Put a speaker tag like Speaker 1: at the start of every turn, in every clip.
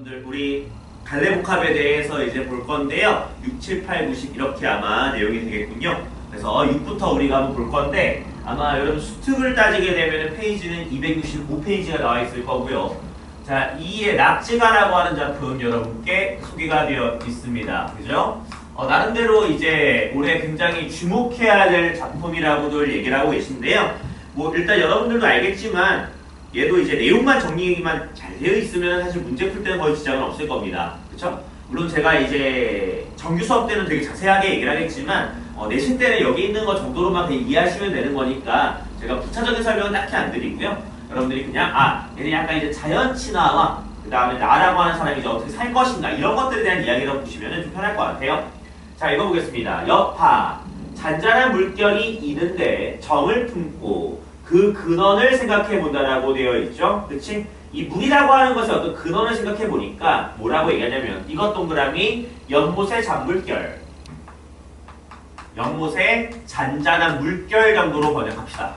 Speaker 1: 여러분들 우리 갈래복합에 대해서 이제 볼 건데요. 6, 7, 8, 9, 10 이렇게 아마 내용이 되겠군요. 그래서 6부터 우리가 한번 볼 건데 아마 여러분 수특을 따지게 되면 페이지는 265페이지가 나와 있을 거고요. 자, 2의 납치가라고 하는 작품 여러분께 소개가 되어 있습니다. 그죠? 나름대로 이제 올해 굉장히 주목해야 될 작품이라고들 얘기를 하고 계신데요. 뭐 일단 여러분들도 알겠지만 얘도 이제 내용만 정리만 잘 되어 있으면 사실 문제 풀 때는 거의 지장은 없을 겁니다. 그쵸? 물론 제가 이제 정규 수업 때는 되게 자세하게 얘기를 하겠지만 내신 때는 여기 있는 거 정도로만 그냥 이해하시면 되는 거니까 제가 부차적인 설명은 딱히 안 드리고요. 여러분들이 그냥 얘는 약간 이제 자연 친화와 그 다음에 나라고 하는 사람이 이제 어떻게 살 것인가 이런 것들에 대한 이야기라고 보시면 좀 편할 것 같아요. 자, 읽어보겠습니다. 여파 잔잔한 물결이 있는데 정을 품고 그 근원을 생각해 본다라고 되어 있죠. 그치? 이 물이라고 하는 것의 어떤 근원을 생각해 보니까 뭐라고 얘기하냐면 이것 동그라미 연못의 잔물결, 연못의 잔잔한 물결 정도로 번역합시다.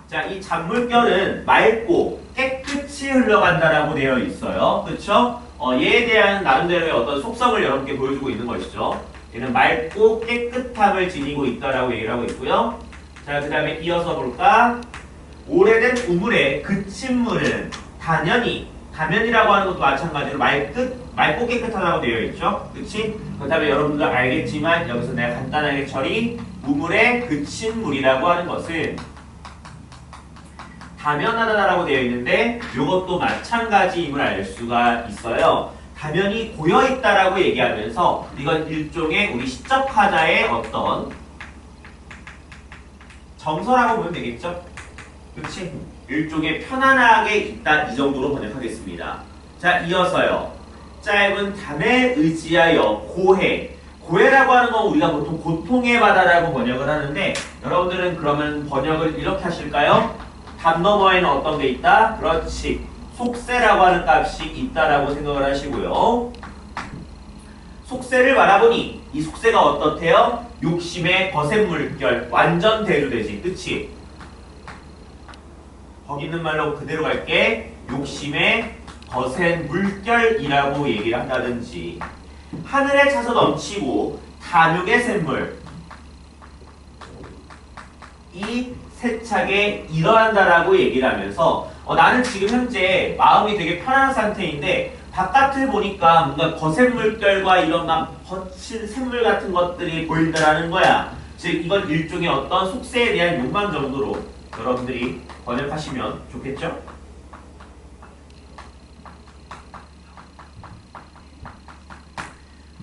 Speaker 1: 자, 이 잔물결은 맑고 깨끗이 흘러간다라고 되어 있어요. 그쵸? 얘에 대한 나름대로의 어떤 속성을 여러분께 보여주고 있는 것이죠. 얘는 맑고 깨끗함을 지니고 있다라고 얘기를 하고 있고요. 자, 그 다음에 이어서 볼까? 오래된 우물에 그친 물은 다면이라고 하는 것도 마찬가지로 맑고 깨끗하다고 되어 있죠. 그치? 그 다음에 여러분들 알겠지만 여기서 내가 간단하게 처리 우물에 그친 물이라고 하는 것은 다면하다라고 되어 있는데 이것도 마찬가지임을 알 수가 있어요. 다면이 고여있다라고 얘기하면서 이건 일종의 우리 시적하자의 어떤 정서라고 보면 되겠죠? 그렇지? 일종의 편안하게 있다 이 정도로 번역하겠습니다. 자, 이어서요. 짧은 담에 의지하여 고해. 고해라고 하는 건 우리가 보통 고통의 바다라고 번역을 하는데 여러분들은 그러면 번역을 이렇게 하실까요? 담 너머에는 어떤 게 있다? 그렇지. 속세라고 하는 값이 있다라고 생각을 하시고요. 속세를 바라보니 이 속세가 어떻대요? 욕심의 거센 물결, 완전 대조되지, 그치? 거기 있는 말로 그대로 갈게. 욕심의 거센 물결이라고 얘기를 한다든지 하늘에 차서 넘치고 탐욕의 샘물 이 세차게 일어난다라고 얘기를 하면서 나는 지금 현재 마음이 되게 편안한 상태인데 바깥을 보니까 뭔가 거센 물결과 이런 막 거친 샘물 같은 것들이 보인다라는 거야. 즉 이건 일종의 어떤 속세에 대한 욕망 정도로 여러분들이 번역하시면 좋겠죠?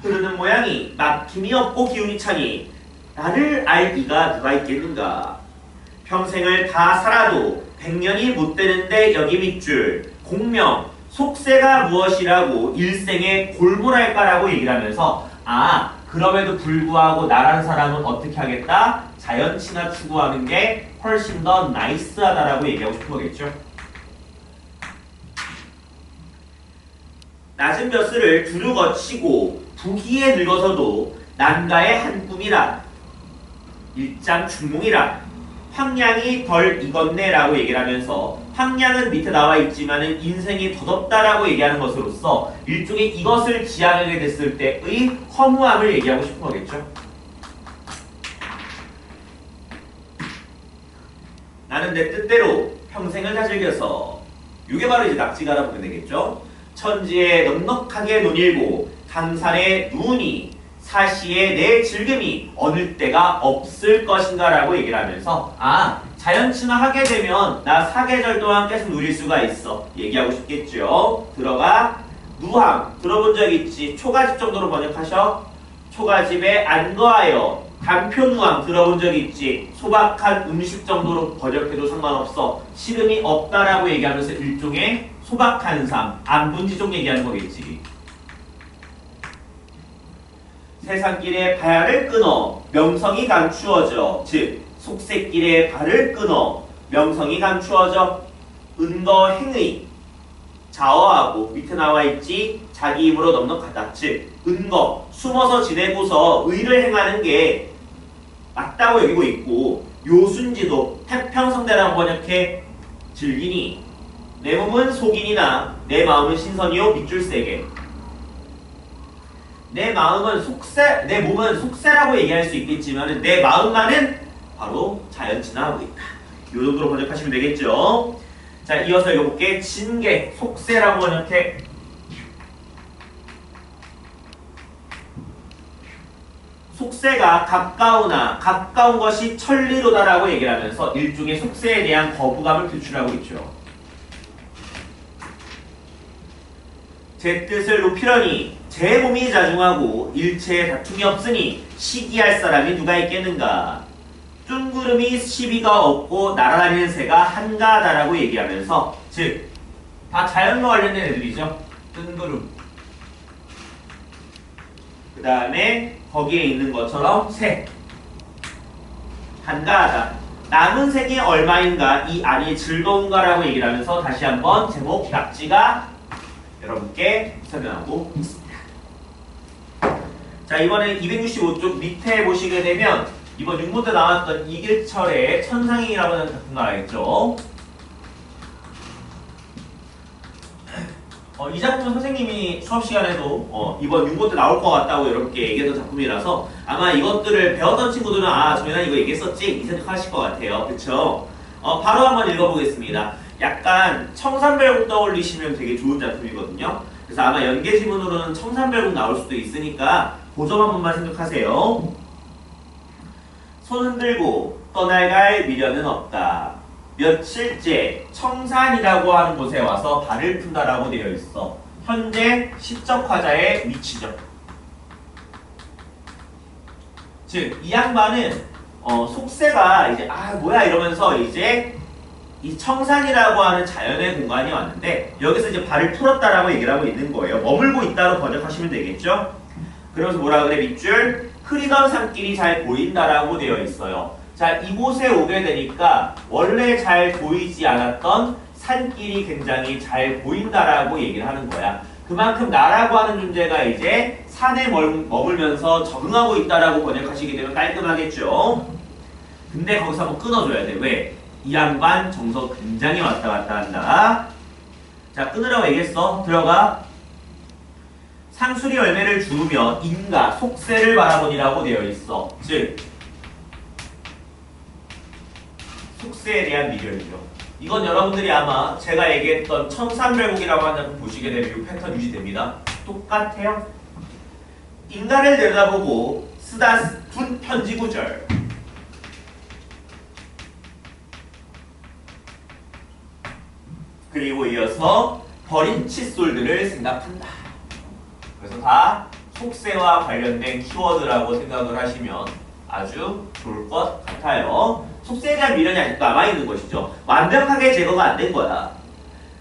Speaker 1: 흐르는 모양이 막힘이 없고 기운이 차니 나를 알 이가 누가 있겠는가. 평생을 다 살아도 100년이 못 되는데 여기 밑줄 공명 속세가 무엇이라고 일생에 골몰할까라고 얘기를 하면서 그럼에도 불구하고 나라는 사람은 어떻게 하겠다? 자연 친화 추구하는 게 훨씬 더 나이스하다라고 얘기하고 싶은 거겠죠. 낮은 벼슬을 두루 거치고 부귀에 늙어서도 난가의 한 꿈이라 일장 중몽이라 황량이 덜 익었네 라고 얘기를 하면서 황량은 밑에 나와 있지만은 인생이 더덥다라고 얘기하는 것으로서 일종의 이것을 지향하게 됐을 때의 허무함을 얘기하고 싶은 거겠죠. 나는 내 뜻대로 평생을 다 즐겨서 이게 바로 이제 납치가라 보면 되겠죠. 천지에 넉넉하게 논일고 강산에 누우니 사시에 내 즐금이 어느 때가 없을 것인가 라고 얘기를 하면서 자연 친화하게 되면 나 사계절 동안 계속 누릴 수가 있어 얘기하고 싶겠죠. 들어가 누함 들어본 적 있지. 초가집 정도로 번역하셔. 초가집에 안거하여 단표누함 들어본 적 있지. 소박한 음식 정도로 번역해도 상관없어. 시름이 없다라고 얘기하면서 일종의 소박한 삶 안분지종 얘기하는 거겠지. 세상길에 발을 끊어 명성이 감추어져. 즉 속세길에 발을 끊어 명성이 감추어져. 은거 행의 자어하고 밑에 나와 있지. 자기 힘으로 넉넉하다. 즉 은거 숨어서 지내고서 의를 행하는 게 맞다고 여기고 있고 요순지도 태평성대라고 번역해. 즐기니 내 몸은 속인이나 내 마음은 신선이요 밑줄 세게. 내 마음은 속세, 내 몸은 속세라고 얘기할 수 있겠지만 내 마음만은 바로 자연 진화하고 있다. 이 정도로 번역하시면 되겠죠. 자, 이어서 읽어볼게. 진계, 속세라고 번역해. 속세가 가까우나 가까운 것이 천리로다라고 얘기를 하면서 일종의 속세에 대한 거부감을 표출하고 있죠. 제 뜻을 높이려니 제 몸이 자중하고 일체에 다툼이 없으니 시기할 사람이 누가 있겠는가. 뜬구름이 시비가 없고 날아다니는 새가 한가하다라고 얘기하면서 즉 다 자연과 관련된 애들이죠. 뜬구름. 그 다음에 거기에 있는 것처럼 새. 한가하다. 남은 생이 얼마인가 이 안이 즐거운가라고 얘기를 하면서 다시 한번 제목 낙지가 여러분께 설명하고 있습니다. 자, 이번에 265쪽 밑에 보시게 되면 이번 6문 때 나왔던 이길철의 천상행이라고 하는 작품 알겠죠? 이 작품은 선생님이 수업 시간에도 이번 6문 때 나올 것 같다고 여러분께 얘기했던 작품이라서 아마 이것들을 배웠던 친구들은 정연아 이거 얘기했었지? 이 생각하실 것 같아요. 그쵸? 바로 한번 읽어보겠습니다. 약간 청산별국 떠올리시면 되게 좋은 작품이거든요. 그래서 아마 연계 지문으로는 청산별국 나올 수도 있으니까 그 점 한 번만 생각하세요. 손 흔들고 떠나갈 미련은 없다. 며칠째 청산이라고 하는 곳에 와서 발을 푼다라고 되어 있어. 현재 시적 화자의 위치죠. 즉, 이 양반은 속세가 이제 뭐야 이러면서 이제 이 청산이라고 하는 자연의 공간이 왔는데 여기서 이제 발을 풀었다라고 얘기를 하고 있는 거예요. 머물고 있다로 번역하시면 되겠죠. 그러면서 뭐라 그래? 밑줄 흐리던 산길이 잘 보인다라고 되어 있어요. 자, 이곳에 오게 되니까 원래 잘 보이지 않았던 산길이 굉장히 잘 보인다라고 얘기를 하는 거야. 그만큼 나라고 하는 존재가 이제 산에 머물면서 적응하고 있다라고 번역하시게 되면 깔끔하겠죠. 근데 거기서 한번 끊어줘야 돼. 왜? 이 양반 정서 굉장히 왔다 갔다 한다. 자, 끊으라고 얘기했어. 들어가. 상수리 열매를 주우며 인가 속세를 바라보니라고 되어 있어. 즉 속세에 대한 미련이죠. 이건 여러분들이 아마 제가 얘기했던 청산별국이라고 하는 작품 보시게 되면 이 패턴 유지됩니다. 똑같아요. 인간을 내려다보고 쓰다 둔 편지 구절. 그리고 이어서 버린 칫솔들을 생각한다. 그래서 다 속세와 관련된 키워드라고 생각을 하시면 아주 좋을 것 같아요. 속세에 대한 미련이 아직도 남아있는 것이죠. 완벽하게 제거가 안 된 거야.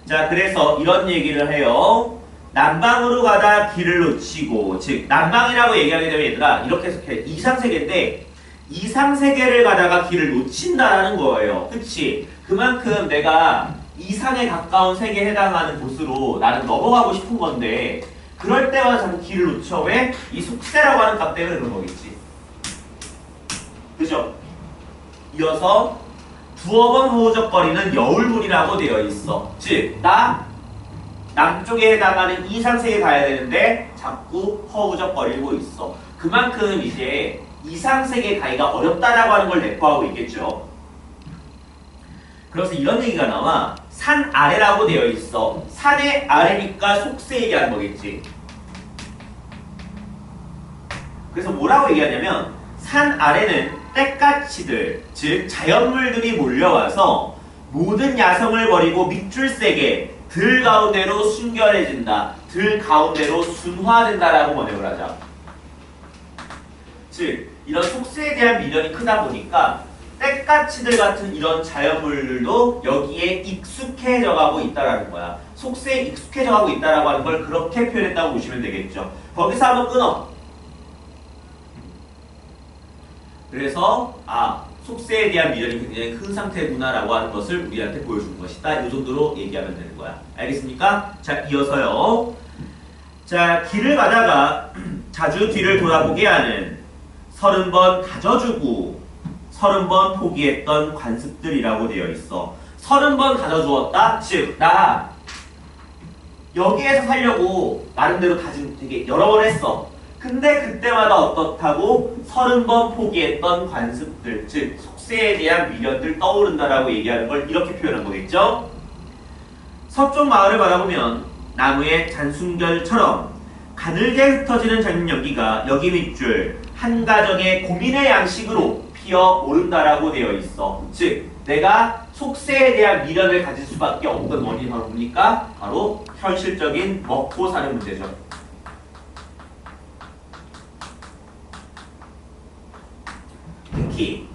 Speaker 1: 자, 그래서 이런 얘기를 해요. 남방으로 가다 길을 놓치고, 즉 남방이라고 얘기하게 되면 얘들아 이렇게 해석해. 이상세계인데 이상세계를 가다가 길을 놓친다라는 거예요. 그치? 그만큼 내가 이상에 가까운 세계에 해당하는 곳으로 나는 넘어가고 싶은 건데 그럴 때마다 자꾸 길을 놓쳐. 왜? 이 속세라고 하는 값 때문에 그런 거겠지. 그죠? 이어서 두어 번 호우적거리는 여울물이라고 되어 있어. 즉, 나 남쪽에 해당하는 이상세계에 가야 되는데 자꾸 허우적거리고 있어. 그만큼 이제 이상세계에 가기가 어렵다라고 하는 걸 내포하고 있겠죠. 그래서 이런 얘기가 나와. 산 아래라고 되어 있어. 산의 아래니까 속세 얘기하는 거겠지. 그래서 뭐라고 얘기하냐면 산 아래는 떼까치들, 즉 자연물들이 몰려와서 모든 야성을 버리고 밑줄세게 들 가운데로 순결해진다. 들 가운데로 순화된다라고 번역을 하자. 즉 이런 속세에 대한 미련이 크다 보니까 떼까치들 같은 이런 자연물들도 여기에 익숙해져 가고 있다라는 거야. 속세에 익숙해져 가고 있다라고 하는 걸 그렇게 표현했다고 보시면 되겠죠. 거기서 한번 끊어. 그래서 속세에 대한 미련이 굉장히 큰 상태구나라고 하는 것을 우리한테 보여주는 것이다. 이 정도로 얘기하면 되는 거야. 알겠습니까? 자, 이어서요. 자, 길을 가다가 자주 뒤를 돌아보게 하는 30번 가져주고 30번 포기했던 관습들이라고 되어 있어. 30번 가져주었다? 즉, 나 여기에서 살려고 나름대로 다짐 되게 여러 번 했어. 근데 그때마다 어떻다고 30번 포기했던 관습들, 즉 속세에 대한 미련들 떠오른다라고 얘기하는 걸 이렇게 표현한 거겠죠? 서쪽 마을을 바라보면 나무의 잔순결처럼 가늘게 흩어지는 젊은 연기가 여기 밑줄 한 가정의 고민의 양식으로 피어오른다라고 되어 있어. 즉 내가 속세에 대한 미련을 가질 수밖에 없던 원인이 바로 뭡니까? 바로 현실적인 먹고 사는 문제죠. 특히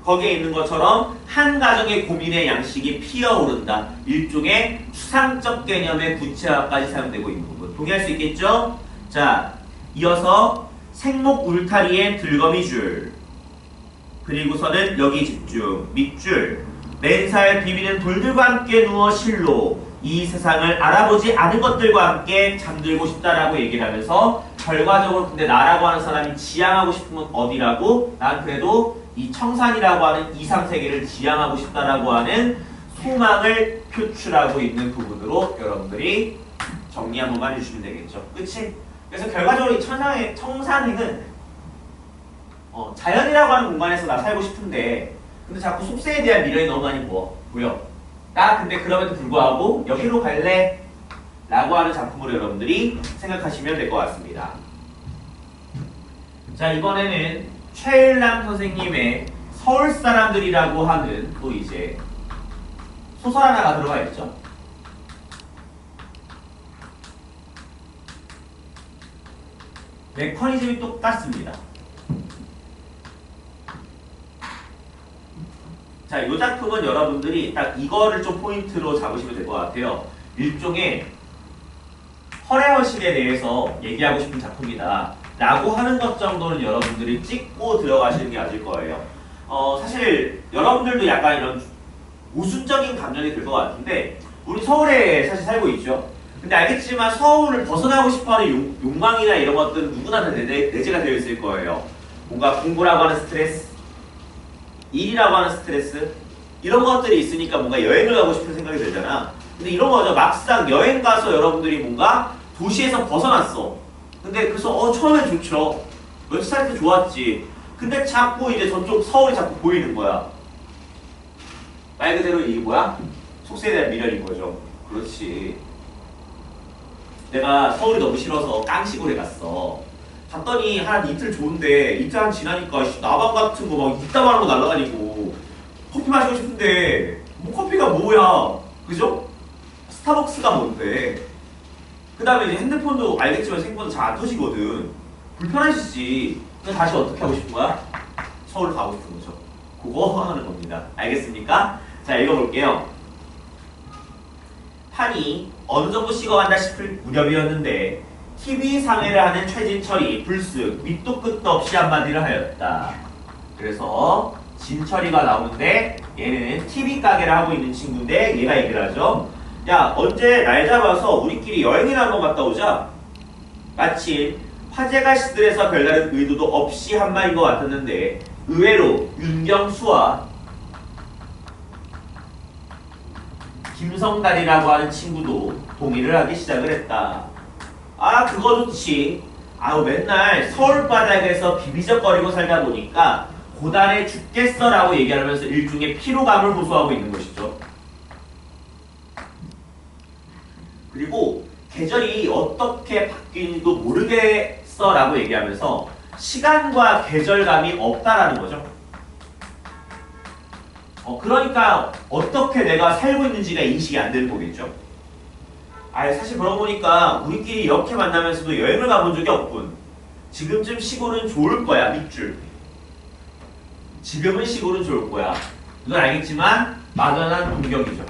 Speaker 1: 거기에 있는 것처럼 한 가정의 고민의 양식이 피어오른다. 일종의 추상적 개념의 구체화까지 사용되고 있는 부분. 동의할 수 있겠죠? 자, 이어서 생목 울타리의 들거미줄, 그리고서는 여기 집중, 밑줄, 맨살 비비는 돌들과 함께 누워 실로 이 세상을 알아보지 않은 것들과 함께 잠들고 싶다라고 얘기를 하면서 결과적으로 근데 나라고 하는 사람이 지향하고 싶은 건 어디라고? 난 그래도 이 청산이라고 하는 이상세계를 지향하고 싶다라고 하는 소망을 표출하고 있는 부분으로 여러분들이 정리 한 번만 해주시면 되겠죠. 그치? 그래서 결과적으로 이 청산이는 자연이라고 하는 공간에서 나 살고 싶은데 근데 자꾸 속세에 대한 미련이 너무 많이 보여. 나 근데 그럼에도 불구하고 여기로 갈래? 라고 하는 작품으로 여러분들이 생각하시면 될 것 같습니다. 자, 이번에는 최일남 선생님의 서울 사람들이라고 하는 또 이제 소설 하나가 들어가 있죠. 메커니즘이 똑같습니다. 자, 이 작품은 여러분들이 딱 이거를 좀 포인트로 잡으시면 될 것 같아요. 일종의 허례허식에 대해서 얘기하고 싶은 작품이다 라고 하는 것 정도는 여러분들이 찍고 들어가시는 게 맞을 거예요. 사실 여러분들도 약간 이런 모순적인 감정이 들 것 같은데 우리 서울에 사실 살고 있죠. 근데 알겠지만 서울을 벗어나고 싶어하는 욕망이나 이런 것들은 누구나 다 내재가 되어 있을 거예요. 뭔가 공부라고 하는 스트레스, 일이라고 하는 스트레스, 이런 것들이 있으니까 뭔가 여행을 가고 싶은 생각이 들잖아. 근데 이런 거죠. 막상 여행 가서 여러분들이 뭔가 도시에서 벗어났어. 근데 그래서 처음엔 좋죠. 며칠 살 때 좋았지. 근데 자꾸 이제 저쪽 서울이 자꾸 보이는 거야. 말 그대로 이게 뭐야? 속세에 대한 미련인 거죠. 그렇지. 내가 서울이 너무 싫어서 깡시골에 갔어. 갔더니 한 이틀 좋은데 이틀 한 지나니까 나방 같은 거 막 이따만한 거 날라다니고 커피 마시고 싶은데 뭐 커피가 뭐야. 그죠? 스타벅스가 뭔데. 그 다음에 이제 핸드폰도 알겠지만 생각보다 잘 안 터지거든. 불편하시지. 근데 다시 어떻게 하고 싶은 거야? 서울 가고 싶은 거죠. 그거 하는 겁니다. 알겠습니까? 자, 읽어볼게요. 판이 어느 정도 식어간다 싶을 무렵이었는데 TV 상회를 하는 최진철이 불쑥 밑도 끝도 없이 한마디를 하였다. 그래서 진철이가 나오는데 얘는 TV 가게를 하고 있는 친구인데 얘가 얘기를 하죠. 야, 언제 날 잡아서 우리끼리 여행이나 한번 갔다 오자. 마침 화제가 시들해서 별다른 의도도 없이 한 말인 것 같았는데 의외로 윤경수와 김성달이라고 하는 친구도 동의를 하기 시작을 했다. 아, 그거 좋지. 아우, 맨날 서울 바닥에서 비비적거리고 살다 보니까 고단해 죽겠어라고 얘기하면서 일종의 피로감을 호소하고 있는 것이죠. 그리고 계절이 어떻게 바뀌는지도 모르겠어라고 얘기하면서 시간과 계절감이 없다라는 거죠. 그러니까 어떻게 내가 살고 있는지가 인식이 안 되는 거겠죠. 사실 그러고 보니까 우리끼리 이렇게 만나면서도 여행을 가본 적이 없군. 지금쯤 시골은 좋을 거야. 밑줄. 지금은 시골은 좋을 거야. 이건 알겠지만 막연한 동경이죠.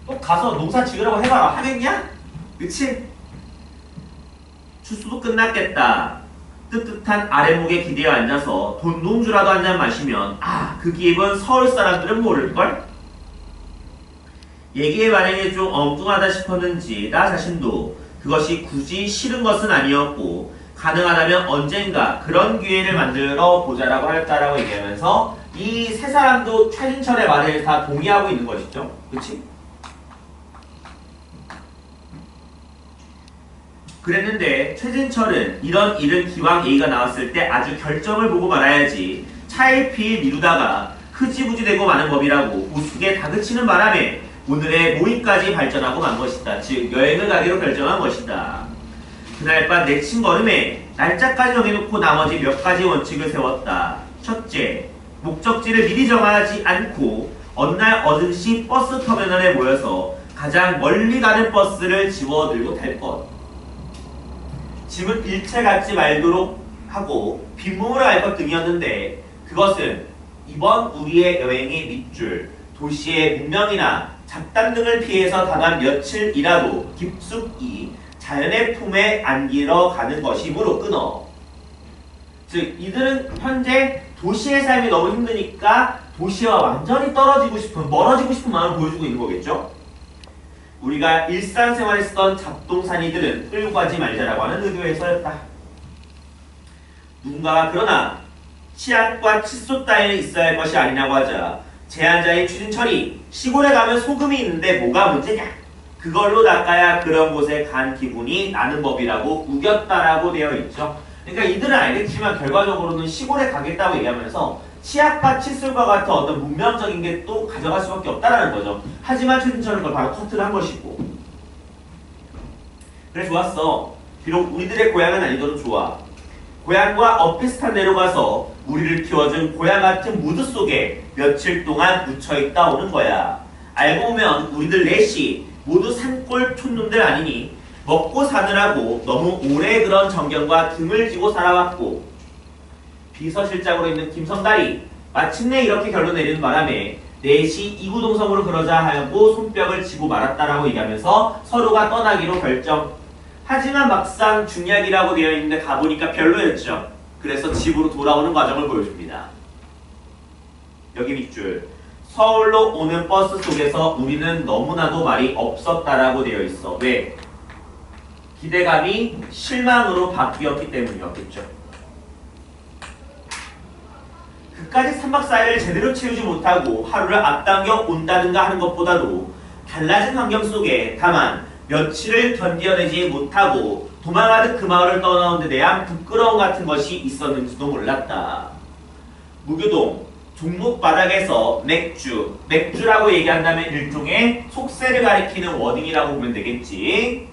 Speaker 1: 또 가서 농사 지으라고 해봐라. 하겠냐? 그치? 추수도 끝났겠다. 뜨뜻한 아랫목에 기대어 앉아서 돈농주라도 한 잔 마시면 그 기분 서울 사람들은 모를걸? 얘기에 만약에 좀 엉뚱하다 싶었는지 나 자신도 그것이 굳이 싫은 것은 아니었고 가능하다면 언젠가 그런 기회를 만들어 보자라고 하였다라고 얘기하면서 이 세 사람도 최진철의 말을 다 동의하고 있는 것이죠. 그치? 그랬는데 최진철은 이런 일은 기왕 A가 나왔을 때 아주 결정을 보고 말아야지 차일피일 미루다가 흐지부지 되고 마는 법이라고 우스개 다그치는 바람에 오늘의 모임까지 발전하고 만 것이다. 즉 여행을 가기로 결정한 것이다. 그날 밤 내친 걸음에 날짜까지 정해놓고 나머지 몇 가지 원칙을 세웠다. 첫째, 목적지를 미리 정하지 않고 어느 날 어듯이 버스 터미널에 모여서 가장 멀리 가는 버스를 집어들고 탈 것. 짐은 일체 갖지 말도록 하고 빈몸으로 갈 것 등이었는데 그것은 이번 우리의 여행의 밑줄, 도시의 문명이나 잡담 등을 피해서 단한 며칠이라도 깊숙이 자연의 품에 안기러 가는 것이므로 끊어. 즉 이들은 현재 도시의 삶이 너무 힘드니까 도시와 완전히 떨어지고 싶은, 멀어지고 싶은 마음을 보여주고 있는 거겠죠. 우리가 일상생활에 쓰던 잡동사니들은 끌고 가지 말자라고 하는 의도에서였다. 누군가가 그러나 치약과 칫솔 따위는 있어야 할 것이 아니라고 하자 제안자인 추진철이 시골에 가면 소금이 있는데 뭐가 문제냐? 그걸로 닦아야 그런 곳에 간 기분이 나는 법이라고 우겼다라고 되어 있죠. 그러니까 이들은 알겠지만 결과적으로는 시골에 가겠다고 얘기하면서 치약과 칫솔과 같은 어떤 문명적인 게 또 가져갈 수밖에 없다라는 거죠. 하지만 최진철은 그걸 바로 커트를 한 것이고. 그래 좋았어. 비록 우리들의 고향은 아니더라도 좋아. 고향과 엇비슷한 데로 가서 우리를 키워준 고향 같은 무드 속에 며칠 동안 묻혀있다 오는 거야. 알고 보면 우리들 넷이 모두 산골 촌놈들 아니니 먹고 사느라고 너무 오래 그런 정경과 등을 지고 살아왔고 비서실장으로 있는 김성달이 마침내 이렇게 결론 내리는 바람에 넷이 이구동성으로 그러자 하고 손뼉을 치고 말았다라고 얘기하면서 서로가 떠나기로 결정. 하지만 막상 중약이라고 되어 있는데 가보니까 별로였죠. 그래서 집으로 돌아오는 과정을 보여줍니다. 여기 밑줄. 서울로 오는 버스 속에서 우리는 너무나도 말이 없었다라고 되어 있어. 왜? 기대감이 실망으로 바뀌었기 때문이었겠죠. 그까지 3박 4일을 제대로 채우지 못하고 하루를 앞당겨 온다든가 하는 것보다도 달라진 환경 속에 다만 며칠을 견뎌내지 못하고 도망하듯 그 마을을 떠나오는데 대한 부끄러움 같은 것이 있었는지도 몰랐다. 무교동 종목 바닥에서 맥주라고 얘기한다면 일종의 속세를 가리키는 워딩이라고 보면 되겠지.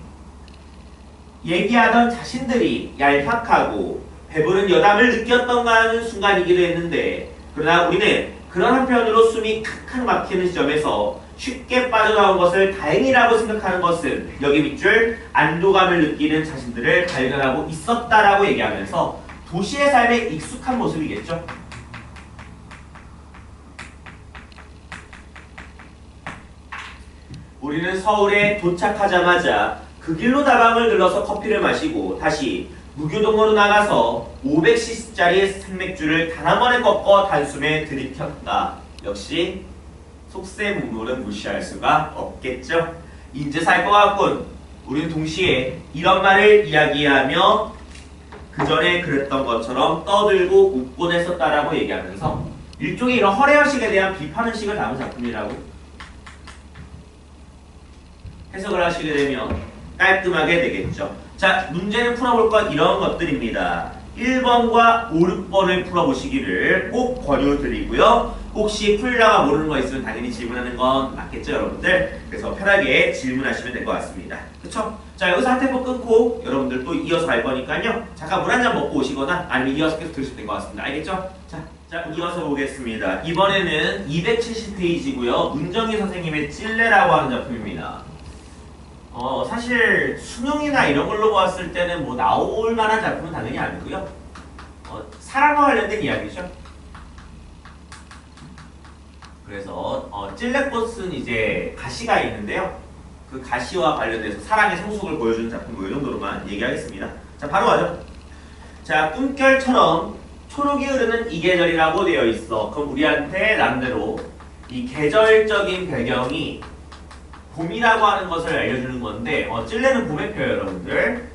Speaker 1: 얘기하던 자신들이 얄팍하고 배부른 여담을 느꼈던가 하는 순간이기도 했는데 그러나 우리는 그런 한편으로 숨이 칵칵 막히는 지점에서 쉽게 빠져나온 것을 다행이라고 생각하는 것은 여기 밑줄 안도감을 느끼는 자신들을 발견하고 있었다라고 얘기하면서 도시의 삶에 익숙한 모습이겠죠. 우리는 서울에 도착하자마자 그 길로 다방을 들러서 커피를 마시고 다시 무교동으로 나가서 500cc짜리 생맥주를 단 한 번에 꺾어 단숨에 들이켰다. 역시 속세 문물은 무시할 수가 없겠죠. 이제 살 것 같군. 우리는 동시에 이런 말을 이야기하며 그 전에 그랬던 것처럼 떠들고 웃곤 했었다라고 얘기하면서 일종의 이런 허례허식에 대한 비판의식을 담은 작품이라고 해석을 하시게 되면 깔끔하게 되겠죠. 자, 문제를 풀어볼 건 이런 것들입니다. 1번과 5, 6번을 풀어보시기를 꼭 권유드리고요. 혹시 풀다가 모르는 거 있으면 당연히 질문하는 건 맞겠죠, 여러분들? 그래서 편하게 질문하시면 될 것 같습니다. 그쵸? 자, 여기서 한 템포 끊고 여러분들 또 이어서 갈 거니까요. 잠깐 물 한 잔 먹고 오시거나 아니면 이어서 계속 들으시면 될 것 같습니다. 알겠죠? 자, 이어서 보겠습니다. 이번에는 270페이지고요. 문정희 선생님의 찔레라고 하는 작품입니다. 사실 수능이나 이런 걸로 봤을 때는 뭐 나올 만한 작품은 당연히 아니고요. 사랑과 관련된 이야기죠. 그래서 찔레꽃은 이제 가시가 있는데요. 그 가시와 관련돼서 사랑의 성숙을 보여주는 작품 이 정도로만 얘기하겠습니다. 자, 바로 가죠. 자, 꿈결처럼 초록이 흐르는 이 계절이라고 되어 있어. 그럼 우리한테 나름대로 이 계절적인 배경이 봄이라고 하는 것을 알려주는 건데 찔레는 봄의 표예요, 여러분들.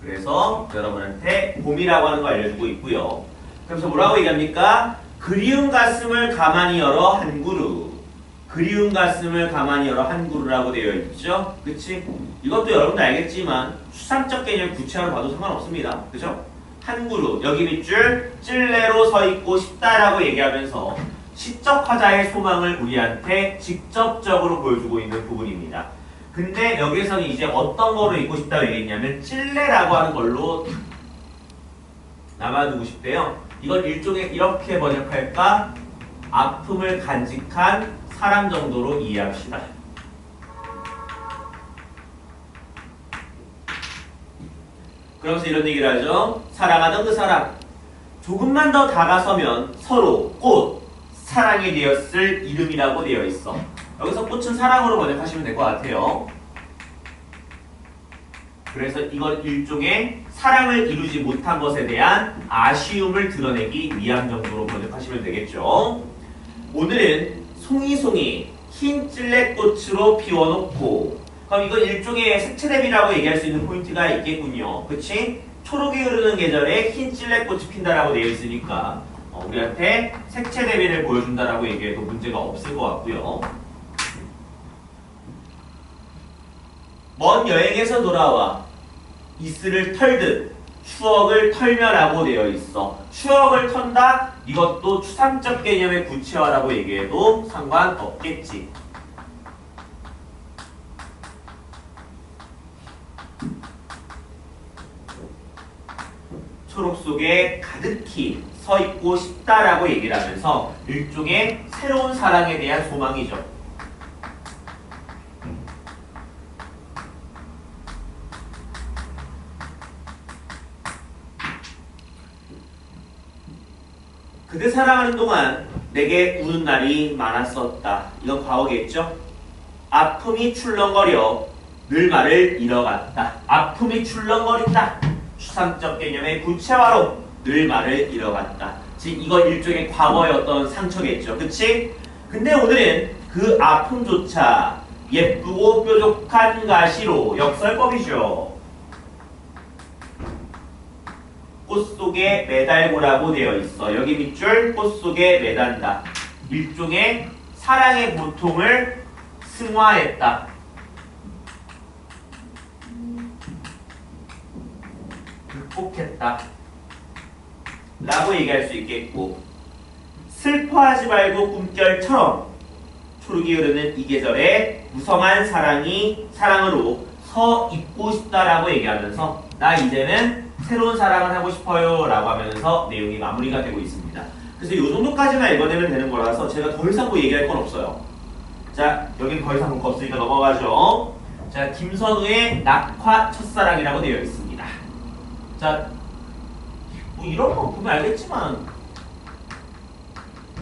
Speaker 1: 그래서 여러분한테 봄이라고 하는 거 알려주고 있고요. 그래서 뭐라고 얘기합니까? 그리운 가슴을 가만히 열어 한 그루. 그리운 가슴을 가만히 열어 한 그루라고 되어 있죠. 그치? 이것도 여러분도 알겠지만 추상적 개념 구체화로 봐도 상관없습니다. 그죠? 한 그루, 여기 밑줄 찔레로 서 있고 싶다라고 얘기하면서 시적 화자의 소망을 우리한테 직접적으로 보여주고 있는 부분입니다. 근데 여기서는 이제 어떤 거로 있고 싶다고 얘기했냐면 찔레라고 하는 걸로 남아두고 싶대요. 이걸 일종의 이렇게 번역할까? 아픔을 간직한 사람 정도로 이해합시다. 그러면서 이런 얘기를 하죠. 사랑하던 그 사람. 조금만 더 다가서면 서로 꽃, 사랑이 되었을 이름이라고 되어 있어. 여기서 꽃은 사랑으로 번역하시면 될 것 같아요. 그래서 이건 일종의 사랑을 이루지 못한 것에 대한 아쉬움을 드러내기 위한 정도로 번역하시면 되겠죠. 오늘은 송이송이 흰 찔레꽃으로 피워놓고, 그럼 이건 일종의 색채 대비라고 얘기할 수 있는 포인트가 있겠군요. 그치? 초록이 흐르는 계절에 흰 찔레꽃이 핀다라고 되어 있으니까 우리한테 색채 대비를 보여준다라고 얘기해도 문제가 없을 것 같고요. 먼 여행에서 돌아와 이슬을 털듯 추억을 털며라고 되어 있어. 추억을 턴다? 이것도 추상적 개념의 구체화라고 얘기해도 상관없겠지. 초록 속에 가득히 서 있고 싶다라고 얘기를 하면서 일종의 새로운 사랑에 대한 소망이죠. 그대 사랑하는 동안 내게 우는 날이 많았었다. 이건 과거겠죠? 아픔이 출렁거려 늘 말을 잃어갔다. 아픔이 출렁거린다. 추상적 개념의 구체화로 늘 말을 잃어갔다. 즉 이건 일종의 과거의 어떤 상처겠죠. 그치? 근데 오늘은 그 아픔조차 예쁘고 뾰족한 가시로 역설법이죠. 꽃 속에 매달고라고 되어 있어. 여기 밑줄 꽃 속에 매단다. 일종의 사랑의 고통을 승화했다. 극복했다. 라고 얘기할 수 있겠고, 슬퍼하지 말고 꿈결처럼 초록이 흐르는 이 계절에 무성한 사랑으로 서 있고 싶다라고 얘기하면서 나 이제는 새로운 사랑을 하고 싶어요 라고 하면서 내용이 마무리가 되고 있습니다. 그래서 이 정도까지만 읽어내면 되는 거라서 제가 더 이상 뭐 얘기할 건 없어요. 자, 여긴 더 이상 볼 거 없으니까 넘어가죠. 자, 김선우의 낙화 첫사랑이라고 되어 있습니다. 자, 뭐 이런 거 보면 알겠지만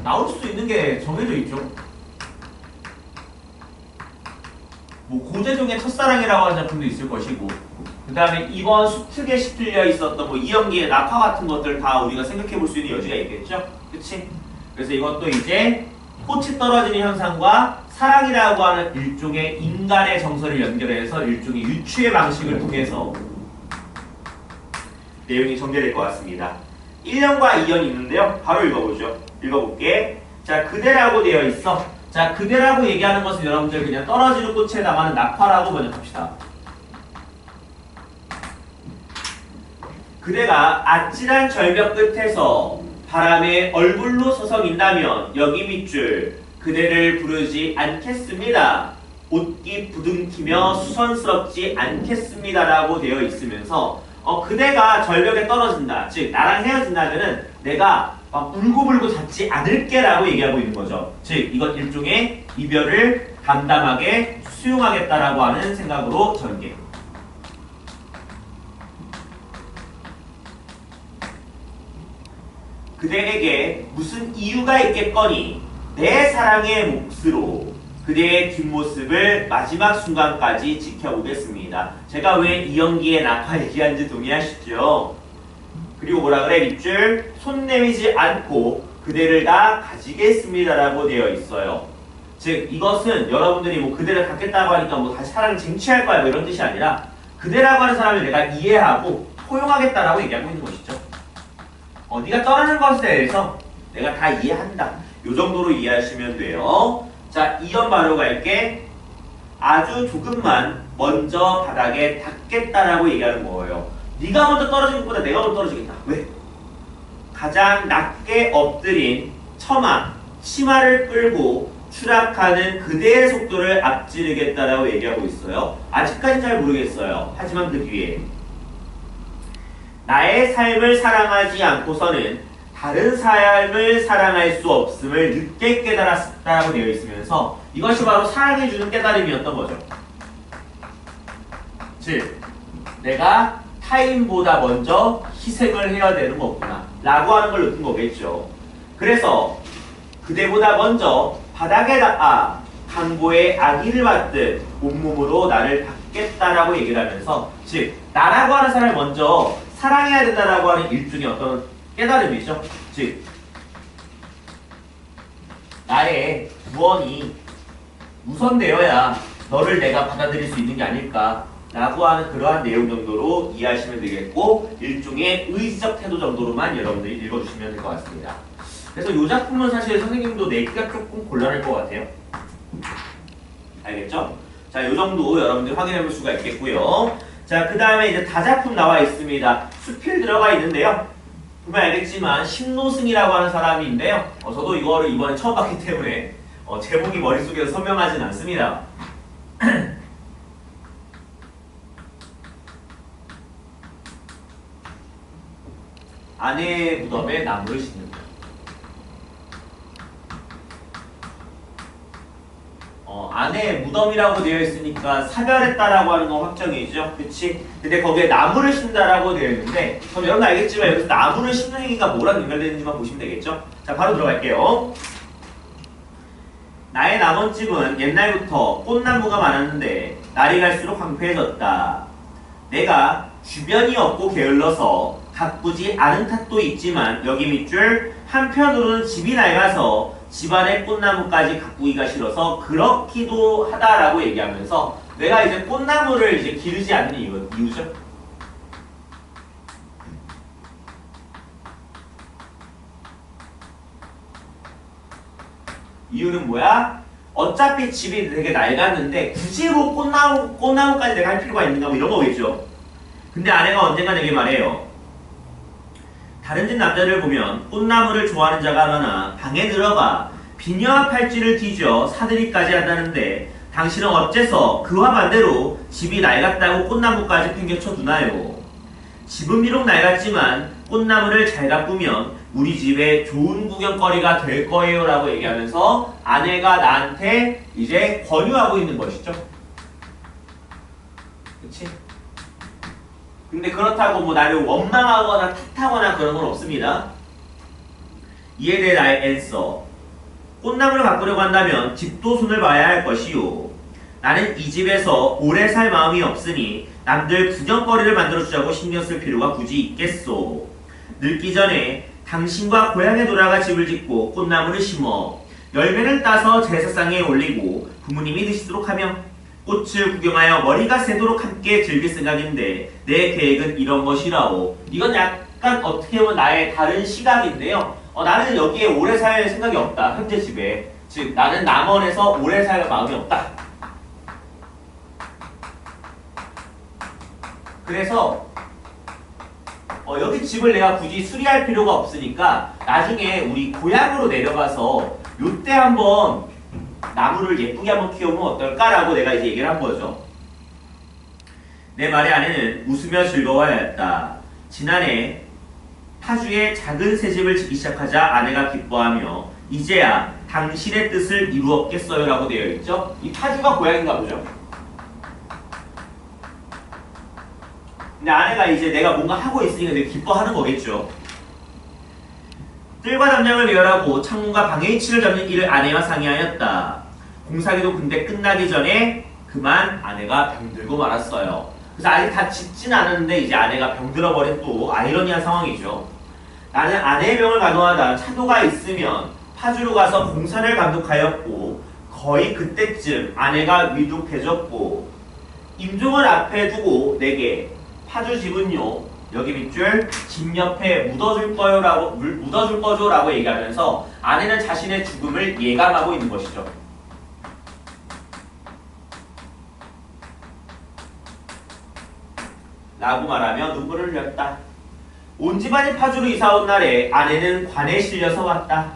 Speaker 1: 나올 수 있는 게 정해져 있죠. 뭐 고재종의 첫사랑이라고 하는 작품도 있을 것이고, 그 다음에 이번 수특에 실려 있었던 뭐 이연기의 낙화 같은 것들 다 우리가 생각해 볼 수 있는 여지가 있겠죠? 그치? 그래서 이것도 이제 꽃이 떨어지는 현상과 사랑이라고 하는 일종의 인간의 정서를 연결해서 일종의 유추의 방식을 통해서 내용이 전개될 것 같습니다. 1년과 2년이 있는데요. 바로 읽어보죠. 읽어볼게. 자, 그대라고 되어 있어. 자, 그대라고 얘기하는 것은 여러분들 그냥 떨어지는 꽃에 담아는 낙화라고 번역합시다. 그대가 아찔한 절벽 끝에서 바람에 얼굴로 서성인다면 여기 밑줄 그대를 부르지 않겠습니다. 옷깃 부둥키며 수선스럽지 않겠습니다 라고 되어 있으면서 그대가 절벽에 떨어진다. 즉 나랑 헤어진다면은 내가 막 울고불고 잤지 않을게 라고 얘기하고 있는 거죠. 즉 이건 일종의 이별을 담담하게 수용하겠다라고 하는 생각으로 전개. 그대에게 무슨 이유가 있겠거니 내 사랑의 몫으로 그대의 뒷모습을 마지막 순간까지 지켜보겠습니다. 제가 왜 이연기의 낙화 얘기하는지 동의하시죠? 그리고 뭐라 그래? 밑줄 손 내미지 않고 그대를 다 가지겠습니다 라고 되어 있어요. 즉 이것은 여러분들이 뭐 그대를 갖겠다고 하니까 뭐 다시 사랑을 쟁취할 거야 뭐 이런 뜻이 아니라 그대라고 하는 사람을 내가 이해하고 포용하겠다라고 얘기하고 있는 것이죠. 네가 떠나는 것에 대해서 내가 다 이해한다. 이 정도로 이해하시면 돼요. 자, 이연 바로 갈게. 아주 조금만 먼저 바닥에 닿겠다라고 얘기하는 거예요. 네가 먼저 떨어지는 것보다 내가 먼저 떨어지겠다. 왜? 가장 낮게 엎드린 처마, 치마를 끌고 추락하는 그대의 속도를 앞지르겠다라고 얘기하고 있어요. 아직까지 잘 모르겠어요. 하지만 그 뒤에 나의 삶을 사랑하지 않고서는 다른 삶을 사랑할 수 없음을 늦게 깨달았다라고 되어 있으면서 이것이 바로 사랑해주는 깨달음이었던 거죠. 즉, 내가 타인보다 먼저 희생을 해야 되는 거구나 라고 하는 걸 느낀 거겠죠. 그래서 그대보다 먼저 바닥에 강보의 아기를 받듯 온몸으로 나를 닦겠다라고 얘기를 하면서, 즉 나라고 하는 사람을 먼저 사랑해야 된다라고 하는 일종의 어떤 깨달음이죠. 즉 나의 구원이 우선되어야 너를 내가 받아들일 수 있는 게 아닐까 라고 하는 그러한 내용 정도로 이해하시면 되겠고, 일종의 의지적 태도 정도로만 여러분들이 읽어주시면 될 것 같습니다. 그래서 이 작품은 사실 선생님도 내기가 조금 곤란할 것 같아요. 알겠죠? 자, 이 정도 여러분들 확인해 볼 수가 있겠고요. 자, 그 다음에 이제 다작품 나와 있습니다. 수필 들어가 있는데요. 보면 알겠지만 신노승이라고 하는 사람인데요. 저도 이거를 이번에 처음 봤기 때문에 제목이 머릿속에서 선명하진 않습니다. 아내의 무덤에 나무를 심는다. 아내의 무덤이라고 되어 있으니까 사별했다라고 하는 건 확정이죠. 그치? 근데 거기에 나무를 심다라고 되어 있는데, 그럼 여러분 알겠지만 여기서 나무를 심는 행위가 뭐랑 연결되는지만 보시면 되겠죠? 자, 바로 들어갈게요. 나의 남원집은 옛날부터 꽃나무가 많았는데 날이 갈수록 황폐해졌다. 내가 주변이 없고 게을러서 가꾸지 않은 탓도 있지만 여기 밑줄 한편으로는 집이 낡아서 집안의 꽃나무까지 가꾸기가 싫어서 그렇기도 하다라고 얘기하면서 내가 이제 꽃나무를 이제 기르지 않는 이유죠. 이유는 뭐야? 어차피 집이 되게 낡았는데 굳이 뭐 꽃나무까지 내가 할 필요가 있는가 뭐 이런 거겠죠. 근데 아내가 언젠가 내게 말해요. 다른 집 남자를 보면 꽃나무를 좋아하는 자가 많아 방에 들어가 비녀와 팔찌를 뒤져 사들이까지 한다는데 당신은 어째서 그와 반대로 집이 낡았다고 꽃나무까지 팽개쳐 두나요? 집은 비록 낡았지만 꽃나무를 잘 가꾸면 우리 집에 좋은 구경거리가 될 거예요 라고 얘기하면서 아내가 나한테 이제 권유하고 있는 것이죠. 그치? 근데 그렇다고 뭐 나를 원망하거나 탓하거나 그런 건 없습니다. 이에 대해 나의 앤서. 꽃나무를 가꾸려고 한다면 집도 손을 봐야 할 것이요. 나는 이 집에서 오래 살 마음이 없으니 남들 구경거리를 만들어주자고 신경 쓸 필요가 굳이 있겠소. 늙기 전에 당신과 고향에 돌아가 집을 짓고 꽃나무를 심어 열매를 따서 제사상에 올리고 부모님이 드시도록 하며 꽃을 구경하여 머리가 새도록 함께 즐길 생각인데 내 계획은 이런 것이라오. 이건 약간 어떻게 보면 나의 다른 시각인데요. 나는 여기에 오래 살 생각이 없다. 현재 집에. 즉 나는 남원에서 오래 살 마음이 없다. 그래서 여기 집을 내가 굳이 수리할 필요가 없으니까 나중에 우리 고향으로 내려가서 요때 한번 나무를 예쁘게 한번 키워보면 어떨까라고 내가 이제 얘기를 한 거죠. 내 말에 아내는 웃으며 즐거워하였다. 지난해 파주에 작은 새집을 짓기 시작하자 아내가 기뻐하며 이제야 당신의 뜻을 이루었겠어요 라고 되어 있죠. 이 파주가 고향인가 보죠. 근데 아내가 이제 내가 뭔가 하고 있으니까 되게 기뻐하는 거겠죠. 뜰과 담장을 매열하고 창문과 방의 위치를 잡는 일을 아내와 상의하였다. 공사기도 근데 끝나기 전에 그만 아내가 병들고 말았어요. 그래서 아직 다 짓진 않았는데 이제 아내가 병들어버린 또 아이러니한 상황이죠. 나는 아내의 병을 간호하다 차도가 있으면 파주로 가서 공사를 감독하였고 거의 그때쯤 아내가 위독해졌고 임종을 앞에 두고 내게 파주 집은요 여기 밑줄 집 옆에 묻어줄 거죠 라고 얘기하면서 아내는 자신의 죽음을 예감하고 있는 것이죠. 라고 말하며 눈물을 흘렸다. 온 집안이 파주로 이사온 날에 아내는 관에 실려서 왔다.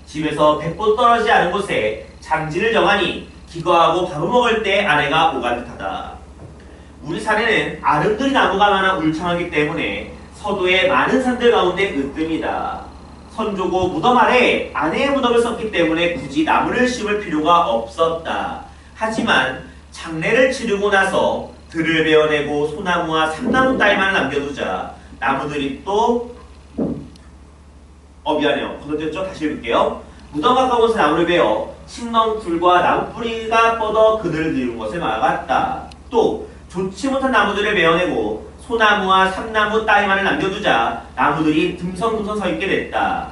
Speaker 1: 집에서 100보 떨어지지 않은 곳에 장지를 정하니 기거하고 밥을 먹을 때 아내가 오간 듯하다. 우리 산에는 아름드리 나무가 많아 울창하기 때문에 서도의 많은 산들 가운데 으뜸이다. 선조고 무덤 아래 아내의 무덤을 썼기 때문에 굳이 나무를 심을 필요가 없었다. 하지만 장례를 치르고 나서 들을 베어내고 소나무와 삼나무 따위만 남겨두자 나무들이 또 미안해요. 건너뛰었죠? 다시 읽을게요. 무덤 가까운 곳에 나무를 베어 칡렁 굴과 나무 뿌리가 뻗어 그늘을 드리는 것을 막았다. 또 좋지 못한 나무들을 베어내고 소나무와 삼나무 따위만을 남겨두자 나무들이 듬성듬성 서 있게 됐다.